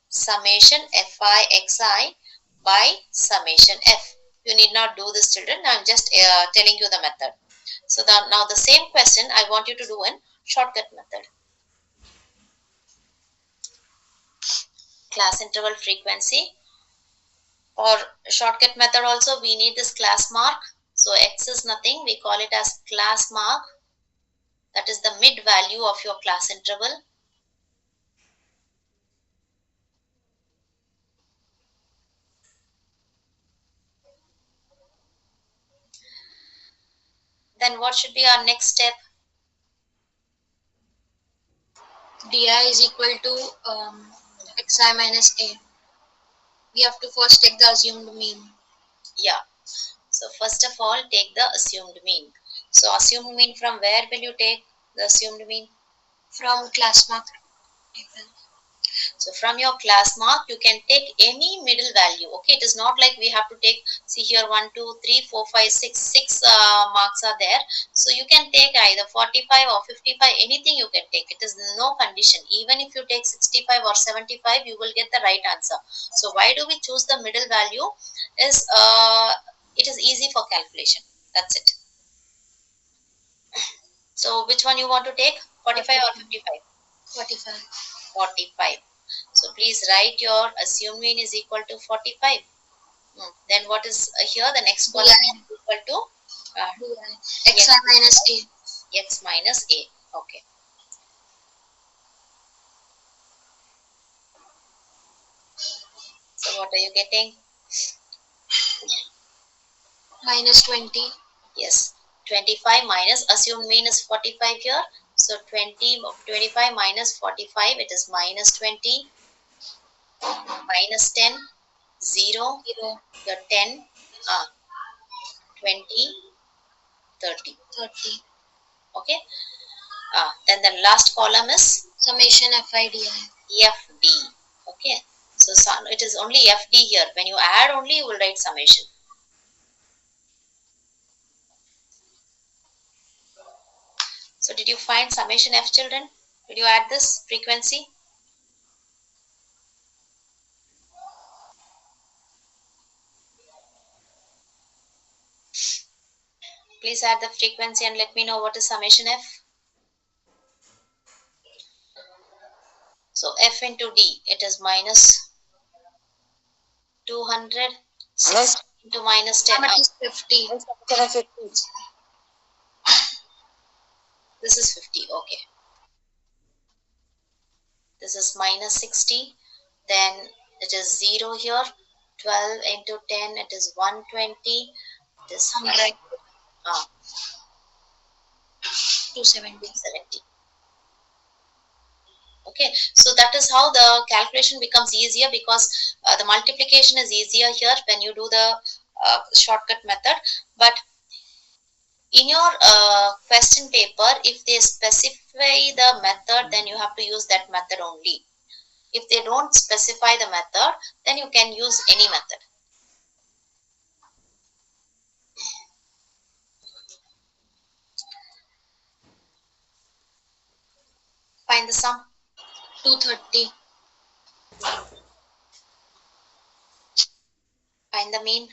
summation FI, XI by summation F. You need not do this, children. I'm just telling you the method. So now the same question I want you to do in shortcut method. Class interval frequency. For shortcut method also, we need this class mark. So X is nothing, we call it as class mark. That is the mid value of your class interval. Then what should be our next step? DI is equal to XI minus A. We have to first take the assumed mean. Yeah. So first of all, take the assumed mean. So assumed mean, from where will you take the assumed mean? From class mark table. So from your class mark, you can take any middle value. Okay, it is not like we have to take, see here 1, 2, 3, 4, 5, 6, 6 marks are there. So you can take either 45 or 55, anything you can take. It is no condition. Even if you take 65 or 75, you will get the right answer. So why do we choose the middle value? Is it is easy for calculation. That's it. So which one you want to take? 45 or 55? 45. 45. So please write your assumed mean is equal to 45. Then what is here? The next column is equal to Xi minus A. x minus a. Okay. So what are you getting? Minus 20. Yes. 25 minus assumed mean is 45 here. So 25 minus 45, it is minus 20, minus 10, 0, 0. your 10, 20, 30. 30. Okay. Then the last column is Summation FIDI. FD. Okay. So it is only FD here. When you add only, you will write summation. So did you find summation F, children? Did you add this frequency? Please add the frequency and let me know what is summation F. So F into D, it is minus 200 into minus 10. How much is 50? This is 50. Okay. This is minus 60. Then it is 0 here. 12 into 10, it is 120. It is 100. 270. 70. Okay, so that is how the calculation becomes easier, because the multiplication is easier here when you do the shortcut method. But in your question paper, if they specify the method, then you have to use that method only. If they don't specify the method, then you can use any method. Find the sum. 230. Find the mean.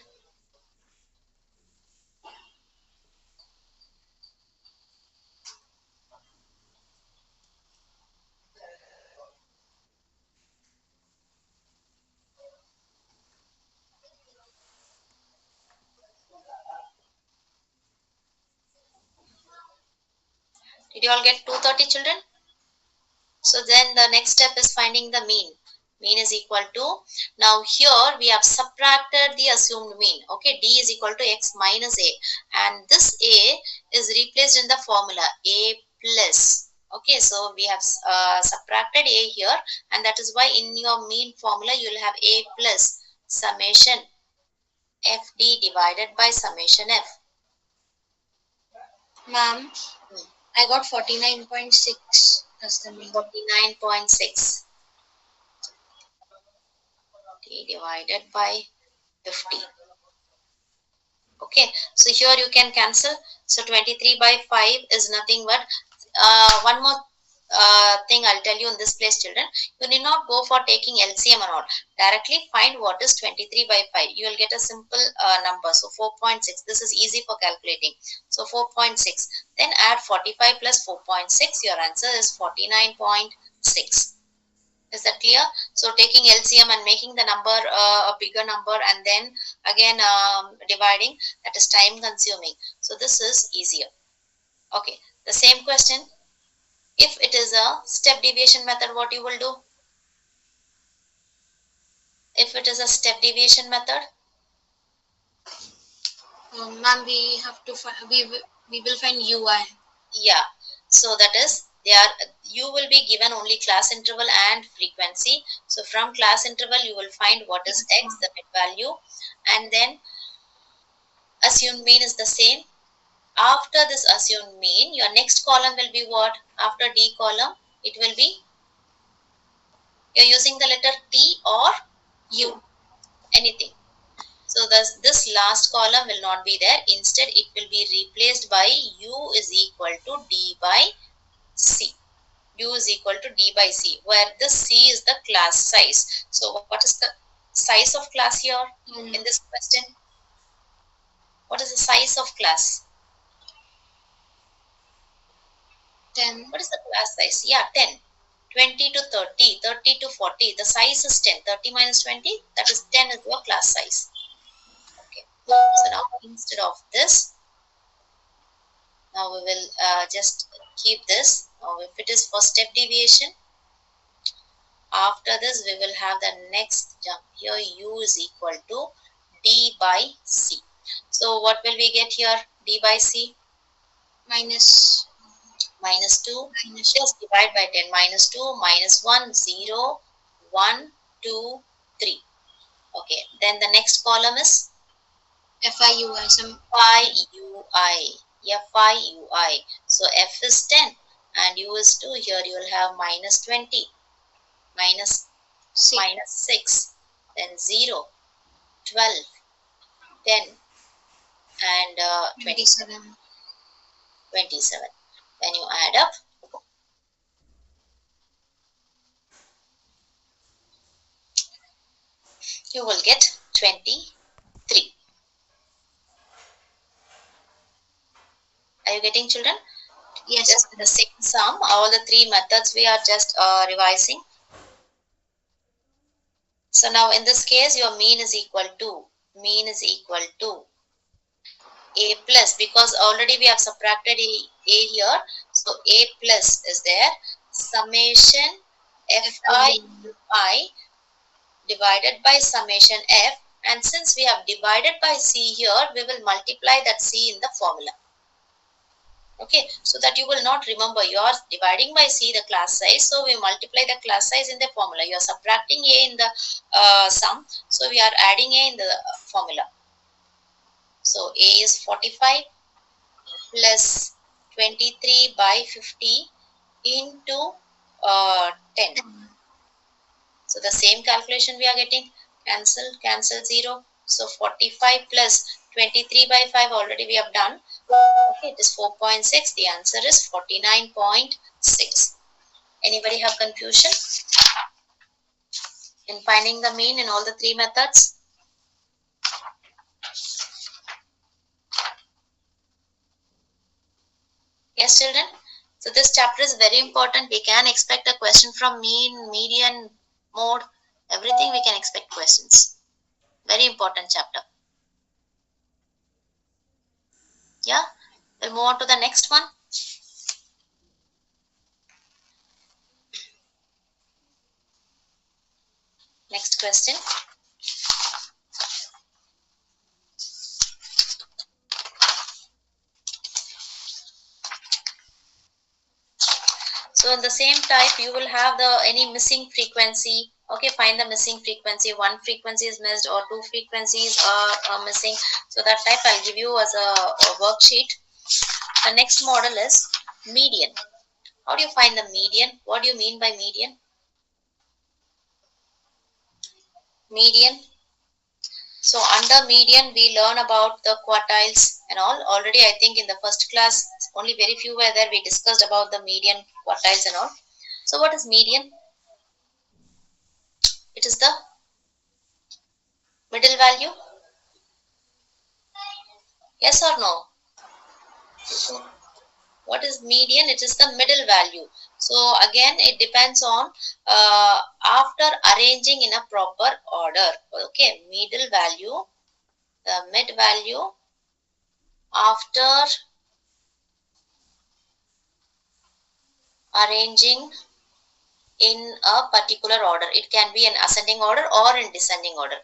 Did you all get 230, children? So then the next step is finding the mean. Mean is equal to, now here we have subtracted the assumed mean. Okay, D is equal to x minus a, and this a is replaced in the formula a plus. Okay, so we have subtracted a here, and that is why in your mean formula you will have a plus summation fd divided by summation f. Ma'am, I got 49.6 as the mean. 49.6 d divided by 50. Okay, so here you can cancel. So 23 by 5 is nothing but one more thing I'll tell you in this place, children. You need not go for taking LCM and all. Directly find what is 23 by 5. You will get a simple number. So 4.6. This is easy for calculating. So 4.6. Then add 45 plus 4.6. Your answer is 49.6. Is that clear? So taking LCM and making the number a bigger number, and then again dividing, that is time consuming. So this is easier. Okay, the same question. If it is a step deviation method, what you will do? If it is a step deviation method, Ma'am, we have to we will find UI. yeah. So that is, you will be given only class interval and frequency. So from class interval you will find what is x, the mid value, and then assumed mean is the same. After this assumed mean, your next column will be what? After D column, it will be You're using the letter T or U, anything. So this last column will not be there. Instead, it will be replaced by U is equal to D by C. U is equal to D by C, where this C is the class size. So what is the size of class here in this question? What is the size of class? 10. What is the class size? Yeah, 10. 20 to 30, 30 to 40. The size is 10. 30 minus 20, that is 10 is your class size. Okay. So now instead of this, now we will just keep this. Now if it is for step deviation, after this we will have the next jump. Here U is equal to D by C. So what will we get here? D by C? Minus 2. Just divide by 10. Minus 2, minus 1, 0, 1, 2, 3. Okay. Then the next column is FIUI. FIUI. FIUI. So F is 10 and U is 2. Here you will have minus 20, minus 6, then 0, 12, 10, and 27. When you add up, you will get 23. Are you getting, children? Yes. Just the same sum. All the three methods we are just revising. So now in this case, your mean is equal to A plus, because already we have subtracted A here. So A plus is there. Summation FIUI divided by summation F. And since we have divided by C here, we will multiply that C in the formula. Okay, so that you will not remember, you are dividing by C the class size, so we multiply the class size in the formula. You are subtracting A in the sum, so we are adding A in the formula. So A is 45 plus 23 by 50 into 10. So the same calculation we are getting. Cancel 0. So 45 plus 23 by 5 already we have done. Okay, it is 4.6. The answer is 49.6. Anybody have confusion in finding the mean in all the three methods? Yes, children? So this chapter is very important. We can expect a question from mean, median, mode, everything we can expect questions. Very important chapter. Yeah, we'll move on to the next one. Next question. So in the same type, you will have the any missing frequency. Okay, find the missing frequency. One frequency is missed or two frequencies are missing. So that type I'll give you as a worksheet. The next model is median. How do you find the median? What do you mean by median? Median. So under median, we learn about the quartiles and all. Already, I think in the first class, only very few were there. We discussed about the median, quartiles and all. So what is median? It is the middle value. Yes or no? Yes, ma'am. What is median? It is the middle value. So again, it depends on after arranging in a proper order. Okay, middle value, the mid value after arranging in a particular order. It can be in ascending order or in descending order.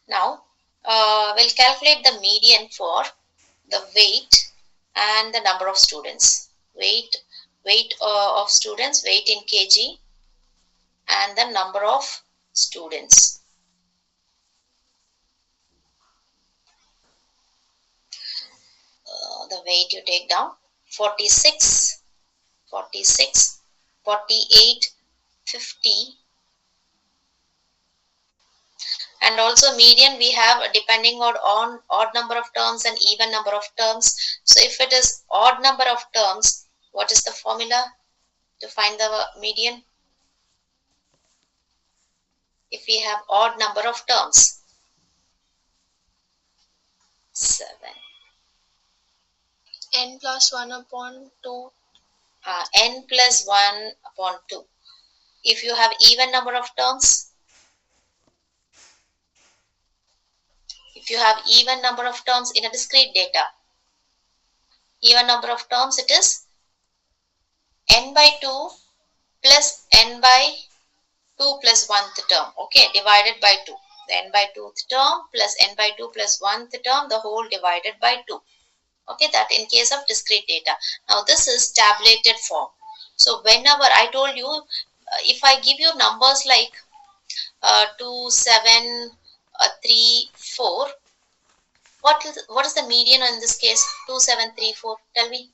Now, we'll calculate the median for the weight and the number of students. Weight of students, weight in kg, and the number of students. The weight you take down 46, 46, 48, 50. And also median we have depending on odd number of terms and even number of terms. So if it is odd number of terms, what is the formula to find the median? If we have odd number of terms, 7. N plus 1 upon 2. N plus 1 upon 2. If you have even number of terms, if you have even number of terms in a discrete data, even number of terms, it is n by 2 plus n by 2 plus 1th term, okay, divided by 2. The n by 2th term plus n by 2 plus 1th term, the whole divided by 2. Okay, that in case of discrete data. Now this is tabulated form. So whenever I told you, if I give you numbers like 2, 7, 3, 4, what is the median in this case? 2, 7, 3, 4. Tell me.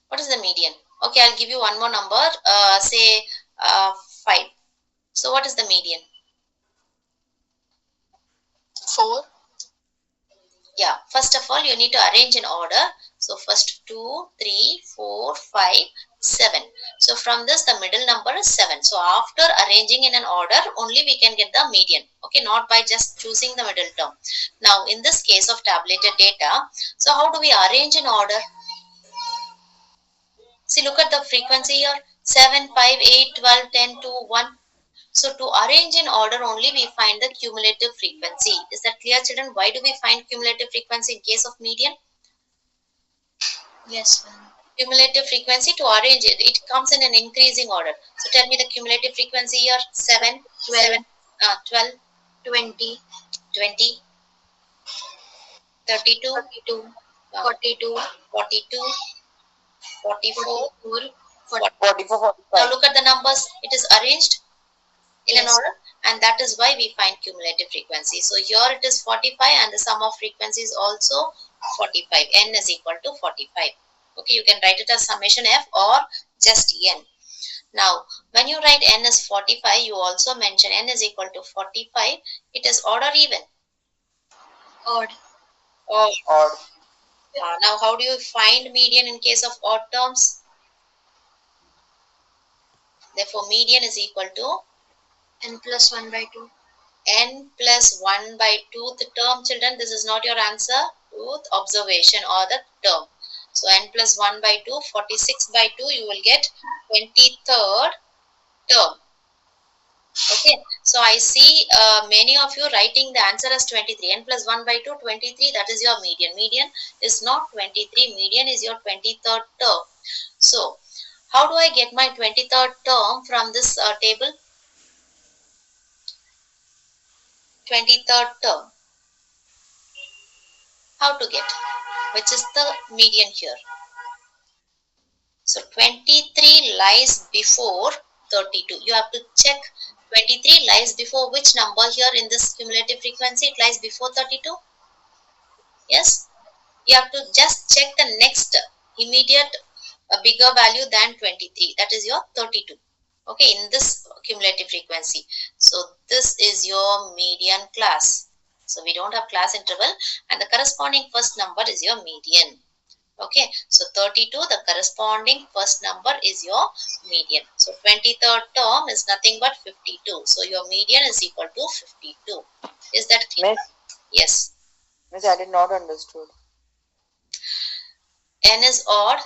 What is the median? Okay, I'll give you one more number. Say 5. So what is the median? 4. Yeah, first of all, you need to arrange in order. So first 2, 3, 4, 5, 7. So from this, the middle number is 7. So after arranging in an order, only we can get the median. Okay, not by just choosing the middle term. Now, in this case of tabulated data, so how do we arrange in order? See, look at the frequency here. 7, 5, 8, 12, 10, 2, 1. So to arrange in order only we find the cumulative frequency. Is that clear, children? Why do we find cumulative frequency in case of median? Yes, ma'am. Cumulative frequency, to arrange it, it comes in an increasing order. So tell me the cumulative frequency here. 7, 12, 12, 20, 20, 32, 32, 42, 42, 44, 44, 45. Now look at the numbers. It is arranged in an Yes. order, and that is why we find cumulative frequency. So here it is 45 and the sum of frequency is also 45. N is equal to 45. Okay, you can write it as summation F or just N. Now, when you write N is 45, you also mention N is equal to 45. It is odd or even? Odd. Odd. Now, how do you find median in case of odd terms? Therefore, median is equal to N plus 1 by 2. N plus 1 by 2th term, children. This is not your answer. 2th observation or the term. So N plus 1 by 2, 46 by 2, you will get 23rd term. Okay, so I see many of you writing the answer as 23. N plus 1 by 2, 23, that is your median. Median is not 23, median is your 23rd term. So, how do I get my 23rd term from this table? 23rd term. How to get? Which is the median here. So 23 lies before 32. You have to check 23 lies before which number here in this cumulative frequency? It lies before 32. Yes? You have to just check the next immediate bigger value than 23. That is your 32. Okay, in this cumulative frequency. So this is your median class. So we don't have class interval, and the corresponding first number is your median. Okay, so 32, the corresponding first number is your median. So 23rd term is nothing but 52. So your median is equal to 52. Is that clear? Miss, Yes. Miss, I did not understood. N is odd.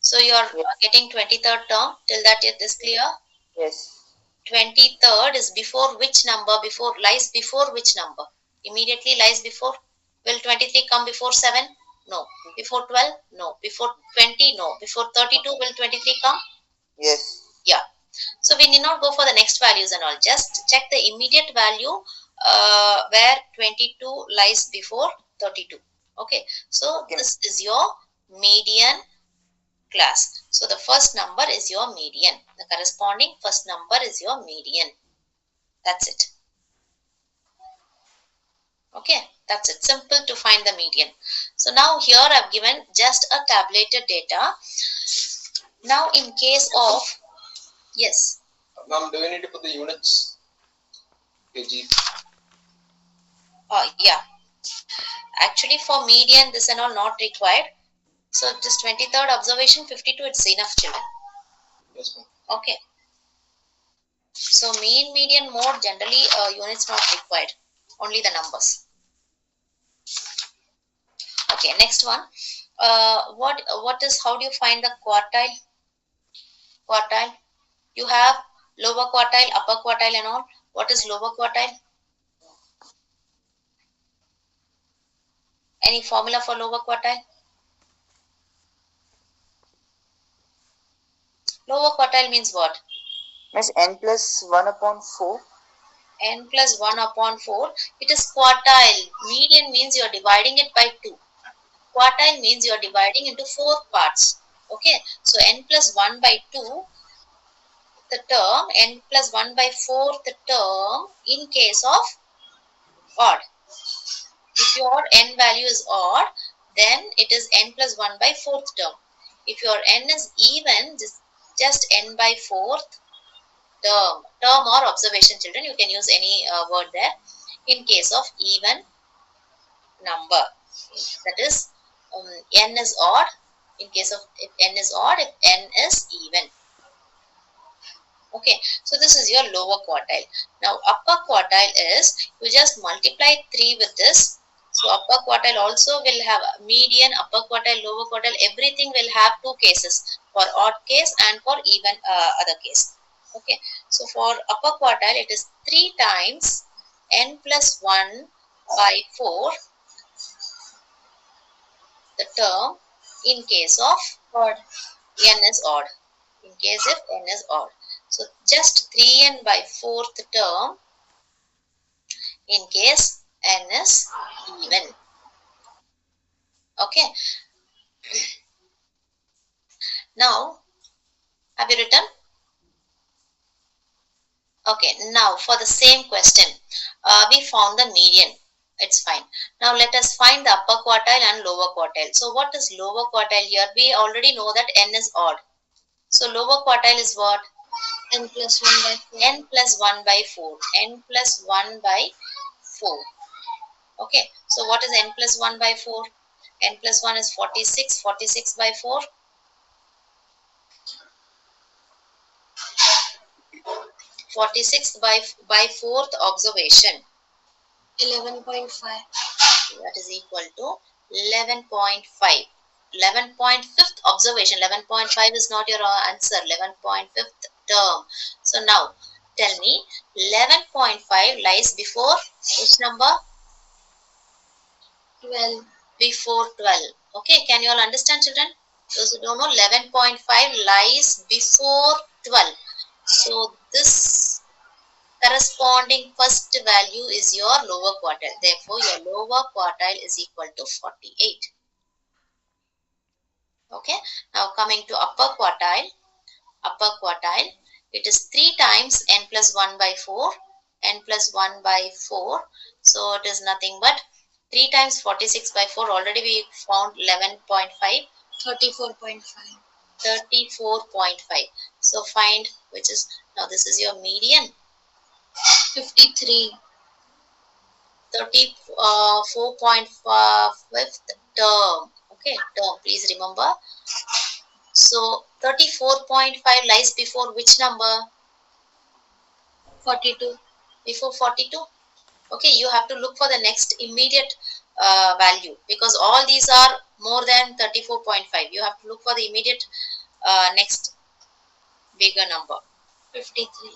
So you are Yes. getting 23rd term. Till that it is clear. Yes. 23rd is before which number? Lies before which number? Immediately lies before. Will 23 come before 7? No. Before 12? No. Before 20? No. Before 32? Will 23 come? Yes. Yeah. So we need not go for the next values and all. Just check the immediate value where 22 lies before 32. Okay. So Okay. this is your median class. So the first number is your median. The corresponding first number is your median. That's it. Okay. That's it. Simple to find find the median. So now here I've given just a tabulated data. Now in case of, yes. Ma'am, do we need to put the units? kg? Yeah. Actually for median this and all not required. So just 23rd observation 52 it's enough children. Yes, ma'am. Okay. So mean, median, mode generally units not required. Only the numbers. Okay, next one. What is, how do you find the quartile? Quartile. You have lower quartile, upper quartile and all. What is lower quartile? Any formula for lower quartile? Lower quartile means what? Miss, n plus 1 upon 4. N plus 1 upon 4. It is quartile. Median means you are dividing it by 2. Quartile means you are dividing into 4 parts. Okay. So n plus 1 by 2. The term n plus 1 by 4th term in case of odd. If your n value is odd, then it is n plus 1 by 4th term. If your n is even, just n by 4th term or observation children, you can use any word there. In case of even number, that is n is odd. In case of if n is odd, if n is even. Okay, so this is your lower quartile. Now upper quartile is, you just multiply 3 with this. So upper quartile also will have median, upper quartile, lower quartile, everything will have 2 cases, for odd case and for even other case. Okay, so for upper quartile it is 3 times n plus 1 by 4, the term in case of Odd. n is odd. In case if n is odd. So just 3n by 4th term in case n is even. Okay. Now, have you written? Okay. Now for the same question, we found the median. It's fine. Now let us find the upper quartile and lower quartile. So what is lower quartile here? We already know that n is odd. So lower quartile is what? N plus 1 by 4. N plus 1 by 4. N plus 1 by 4. Okay. So what is n plus 1 by 4? N plus 1 is 46. 46 by 4. 46 by 4th observation. 11.5. That is equal to 11.5. 11.5th observation. 11.5 is not your answer. 11.5th term. So now tell me 11.5 lies before which number? 12. Before 12. Okay, can you all understand children? Those who don't know, 11.5 lies before 12. So this corresponding first value is your lower quartile. Therefore, your lower quartile is equal to 48. Okay. Now coming to upper quartile. Upper quartile. It is 3 times n plus 1 by 4. N plus 1 by 4. So it is nothing but 3 times 46 by 4. Already we found 11.5. 34.5. 34.5. So find which is, now this is your median. 53. 34.5th term. Okay, term, please remember. So 34.5 lies before which number? 42. Before 42. Okay, you have to look for the next immediate value, because all these are more than 34.5. You have to look for the immediate next bigger number. 53.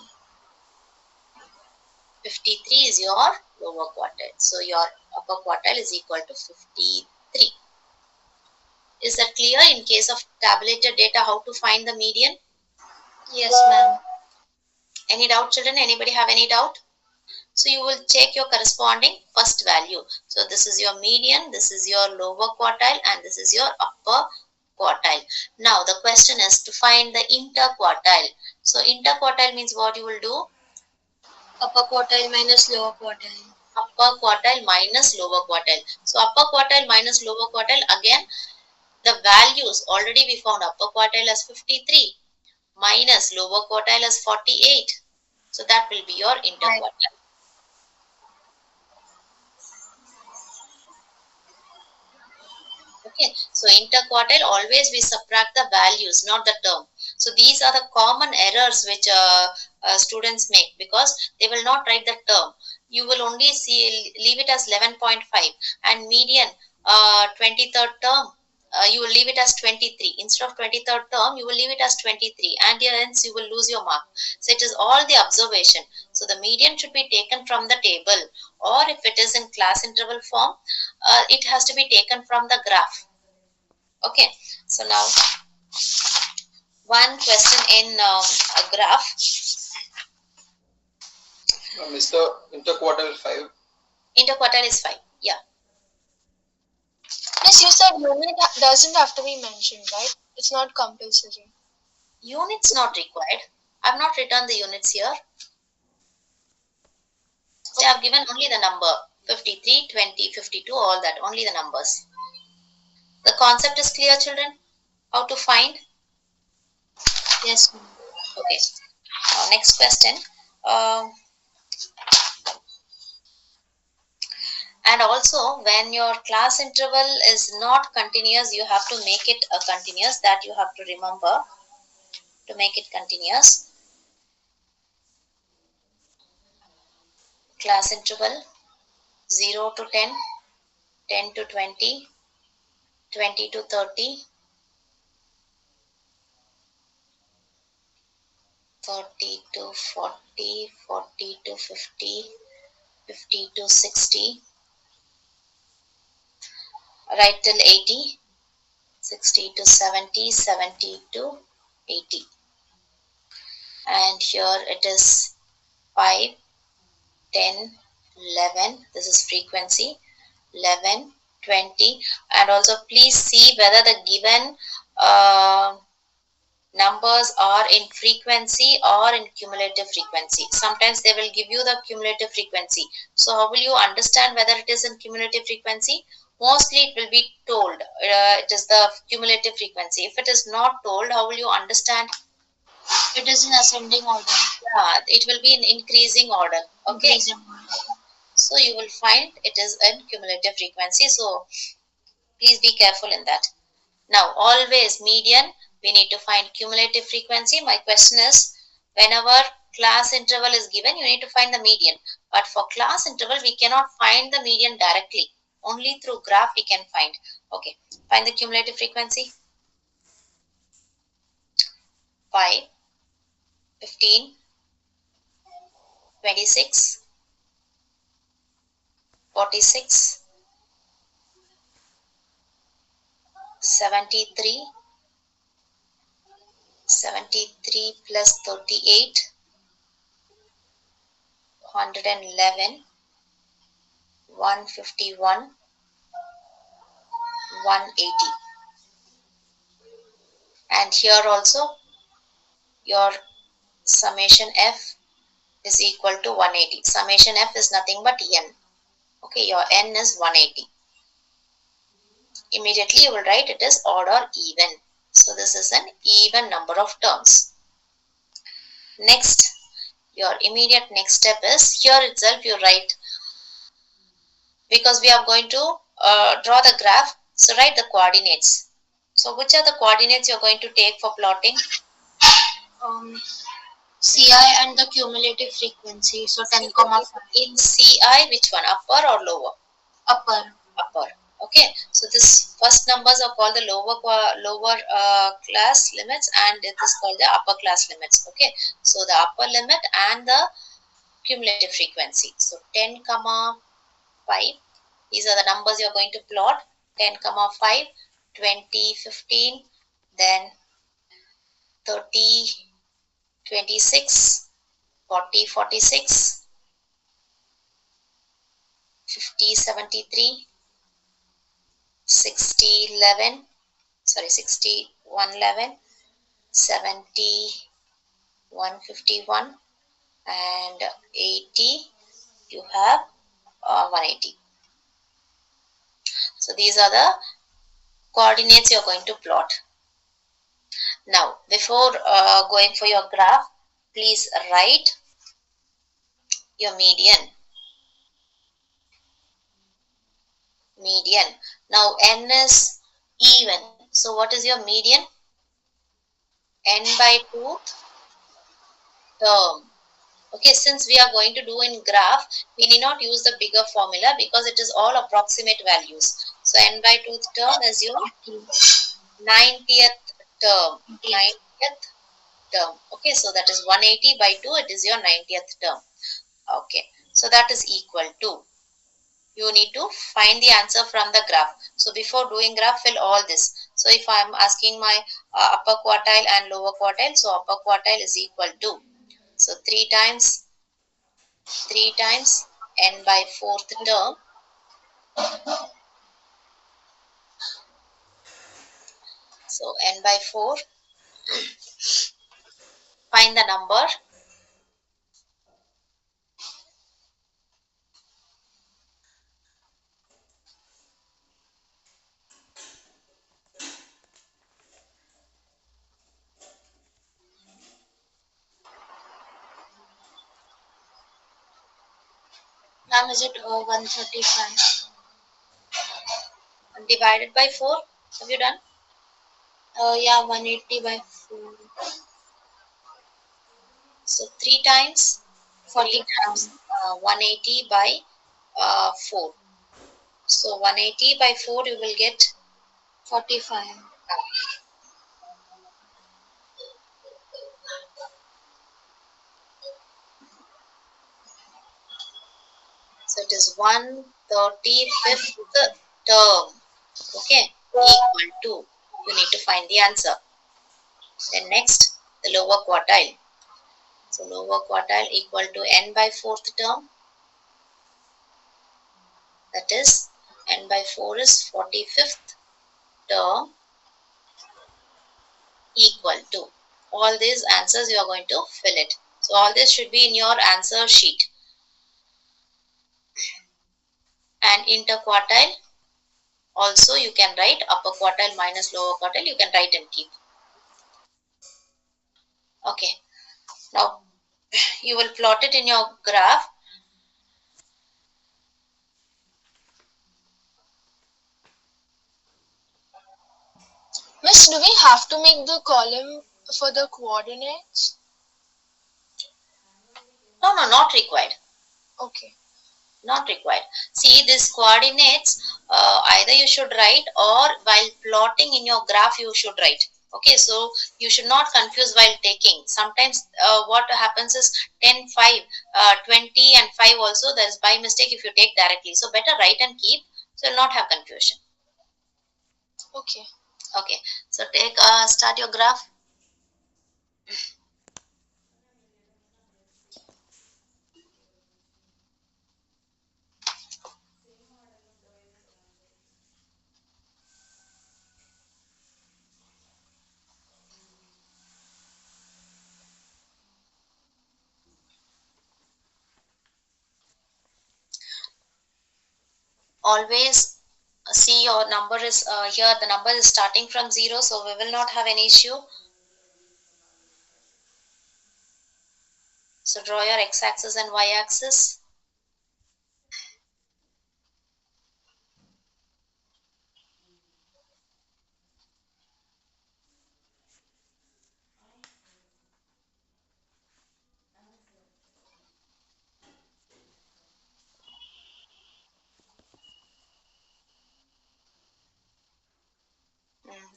53 is your lower quartile. So your upper quartile is equal to 53. Is that clear in case of tabulated data how to find the median? Yes, ma'am. Any doubt children? Anybody have any doubt? So you will check your corresponding first value. So this is your median, this is your lower quartile and this is your upper quartile. Now the question is to find the interquartile. So interquartile means what you will do? Upper quartile minus lower quartile. Upper quartile minus lower quartile. So upper quartile minus lower quartile, again the values already we found upper quartile as 53 minus lower quartile as 48. So that will be your interquartile. Okay, so interquartile always we subtract the values, not the term. So these are the common errors which students make, because they will not write the term. You will only see leave it as 11.5, and median 23rd term you will leave it as 23. Instead of 23rd term you will leave it as 23, and hence you will lose your mark. So it is all the observation. So the median should be taken from the table, or if it is in class interval form, it has to be taken from the graph. Okay, so now one question in a graph. Mr. Interquartile 5. Interquartile is 5. Yeah. Yes, you said unit doesn't have to be mentioned, right? It's not compulsory. Units not required. I have not written the units here. They have given only the number 53, 20, 52, all that, only the numbers. The concept is clear, children? How to find? Yes. Okay. Now, next question. And also, when your class interval is not continuous, you have to make it a continuous. That you have to remember to make it continuous. Class interval 0 to 10, 10 to 20, 20 to 30, 30 to 40, 40 to 50, 50 to 60, right till 80, 60 to 70, 70 to 80. And here it is 5, 10, 11. This is frequency. 11, 20. And also please see whether the given numbers are in frequency or in cumulative frequency. Sometimes they will give you the cumulative frequency. So how will you understand whether it is in cumulative frequency? Mostly it will be told it is the cumulative frequency. If it is not told, how will you understand? It is in ascending order. Yeah, it will be in increasing order. Okay. Increasing order. So you will find it is in cumulative frequency. So please be careful in that. Now, always median, we need to find cumulative frequency. My question is, whenever class interval is given, you need to find the median. But for class interval, we cannot find the median directly. Only through graph we can find. Okay, find the cumulative frequency. 5, 15, 26, 46, 73, 73 plus 38, 111, 151, 180. And here also your summation f is equal to 180. Summation f is nothing but n. Okay, your n is 180. Immediately you will write it is odd or even. So this is an even number of terms. Next, your immediate next step is, here itself you write, because we are going to draw the graph, so write the coordinates. So which are the coordinates you are going to take for plotting? CI and the cumulative frequency. So 10, 5. In CI, which one? Upper or lower? Upper. Upper. Okay. So this first numbers are called the lower class limits, and it is called the upper class limits. Okay. So the upper limit and the cumulative frequency. So 10, 5. These are the numbers you are going to plot. 10, 5, 20, 15, then 30, 26, 40, 46, 50, 73, 60, 11, sorry, 61, 11, 70, 151, and 80. You have 180. So these are the coordinates you're going to plot. Now, before going for your graph, please write your median. Now, n is even. So what is your median? N by 2th term. Okay, since we are going to do in graph, we need not use the bigger formula because it is all approximate values. So n by 2th term is your 90th term. 90th term. Okay, so that is 180 by 2, it is your 90th term. Okay, so that is equal to, you need to find the answer from the graph. So before doing graph, fill all this. So if I am asking my upper quartile and lower quartile, so upper quartile is equal to, so 3 times n by 4th term. So n by 4, find the number. Ma'am, is it 135? Divided by 4. Have you done? Yeah, 180 by 4. So 3 times 40 180 by 4. So 180 by 4 you will get 45. So it is 135th term. Okay, equal to, you need to find the answer. Then next, the lower quartile. So lower quartile equal to n by 4th term. That is, n by 4 is 45th term equal to. All these answers you are going to fill it. So all this should be in your answer sheet. And interquartile, also you can write upper quartile minus lower quartile, you can write and keep. Okay, now you will plot it in your graph. Miss, do we have to make the column for the coordinates? No, not required. Okay. Not required. See, these coordinates, either you should write, or while plotting in your graph you should write. Okay, so you should not confuse while taking. Sometimes what happens is 10, 5, 20 and 5 also, there is by mistake if you take directly. So better write and keep, so you'll not have confusion. Okay. Okay, so take start your graph. Always see your number is here, the number is starting from 0, so we will not have any issue. So draw your x-axis and y-axis.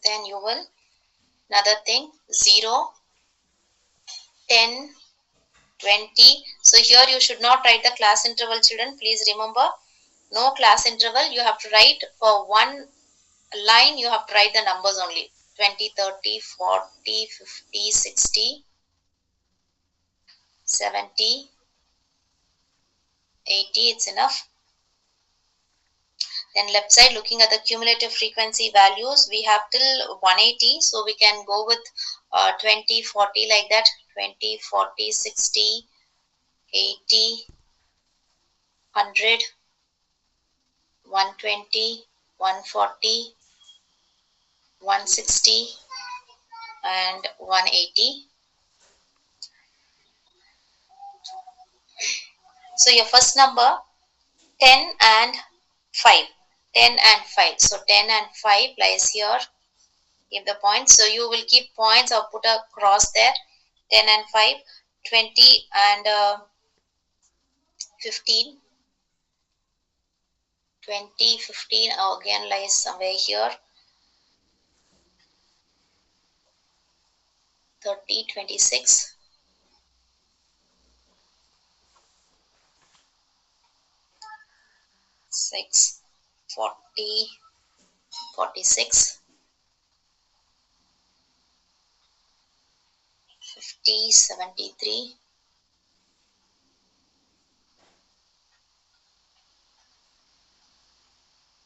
Then you will, another thing, 0, 10, 20. So here you should not write the class interval, children. Please remember, no class interval. You have to write for one line, you have to write the numbers only. 20, 30, 40, 50, 60, 70, 80, it's enough. Then left side, looking at the cumulative frequency values, we have till 180. So we can go with 20, 40 like that. 20, 40, 60, 80, 100. 120, 140, 160 and 180. So your first number 10 and 5. 10 and 5. So 10 and 5 lies here. Give the points. So you will keep points or put a cross there. 10 and 5. 20 and 15. 20, 15 again lies somewhere here. 30, 26. 6, 40, 46. 50, 73.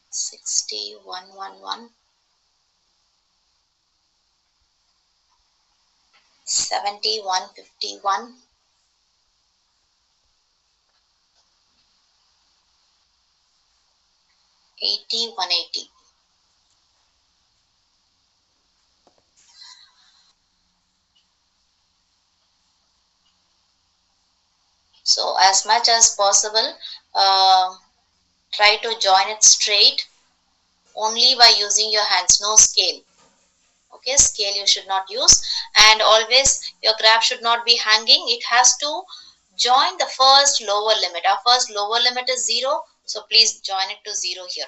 60, 111. 70, 151. 80, 180. So as much as possible, try to join it straight only by using your hands, no scale. Okay, scale you should not use, and always your graph should not be hanging. It has to join the first lower limit. Our first lower limit is 0, so please join it to 0 here.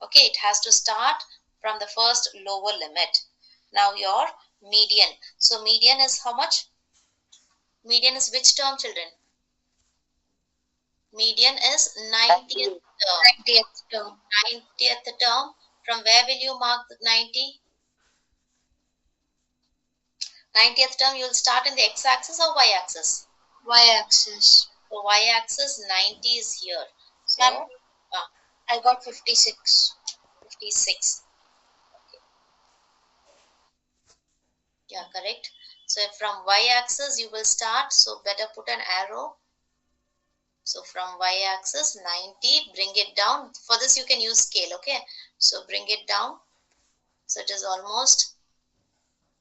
Okay, it has to start from the first lower limit. Now your median. So median is how much? Median is which term, children? Median is 90th term. 90th term. 90th term. From where will you mark the 90? 90th term, you will start in the x-axis or y-axis? Y-axis. So y-axis 90 is here. So Ma'am, I got 56. 56. Okay. Yeah, correct. So from y-axis you will start. So better put an arrow. So from y-axis 90, bring it down. For this you can use scale, okay? So bring it down. So it is almost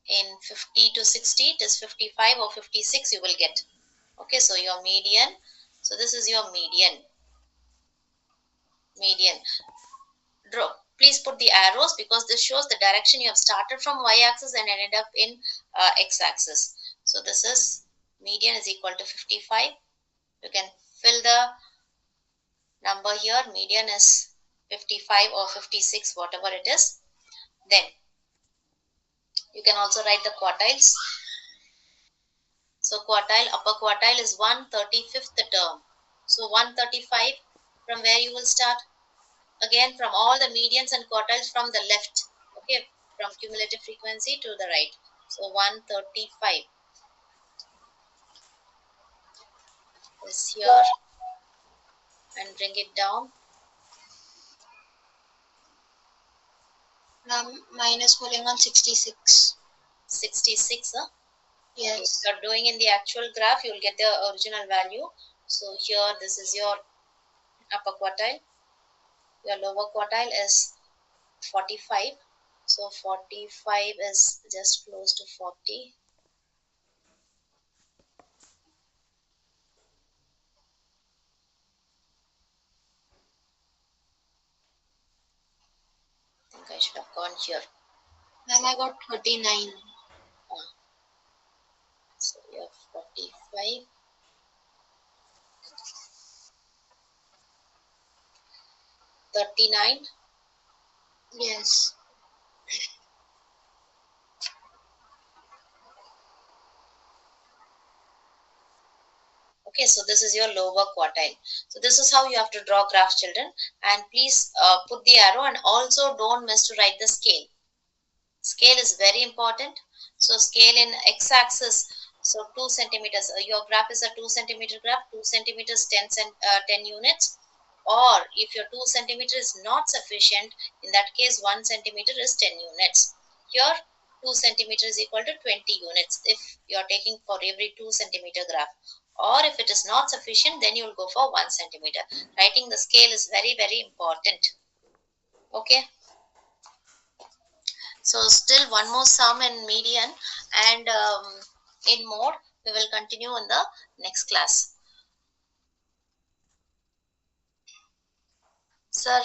in 50 to 60. It is 55 or 56 you will get. Okay, so your median. So this is your median. Median. Draw. Please put the arrows because this shows the direction you have started from y-axis and ended up in x-axis. So this is median is equal to 55. You can fill the number here. Median is 55 or 56, whatever it is. Then you can also write the quartiles. So quartile, upper quartile is 135th term. So 135, from where you will start? Again, from all the medians and quartiles from the left. Okay, from cumulative frequency to the right. So 135 is here, and bring it down. Mine is pulling on 66. 66, huh? Yes. If you are doing in the actual graph, you will get the original value. So here, this is your upper quartile. Your lower quartile is 45. So 45 is just close to 40. I think I should have gone here. Then I got 39. So you have 45. 39. Yes. Okay, so this is your lower quartile. So this is how you have to draw graph, children. And please put the arrow, and also don't miss to write the scale. Scale is very important. So scale in x-axis, so 2 centimeters. Your graph is a 2 centimeter graph. 2 centimeters, 10 units. Or if your 2 centimeter is not sufficient, in that case 1 centimeter is 10 units. Here 2 centimeter is equal to 20 units if you are taking for every 2 centimeter graph. or if it is not sufficient, then you will go for 1 centimeter. Writing the scale is very, very important. Okay. So still one more sum in median, and in mode we will continue in the next class. Sir,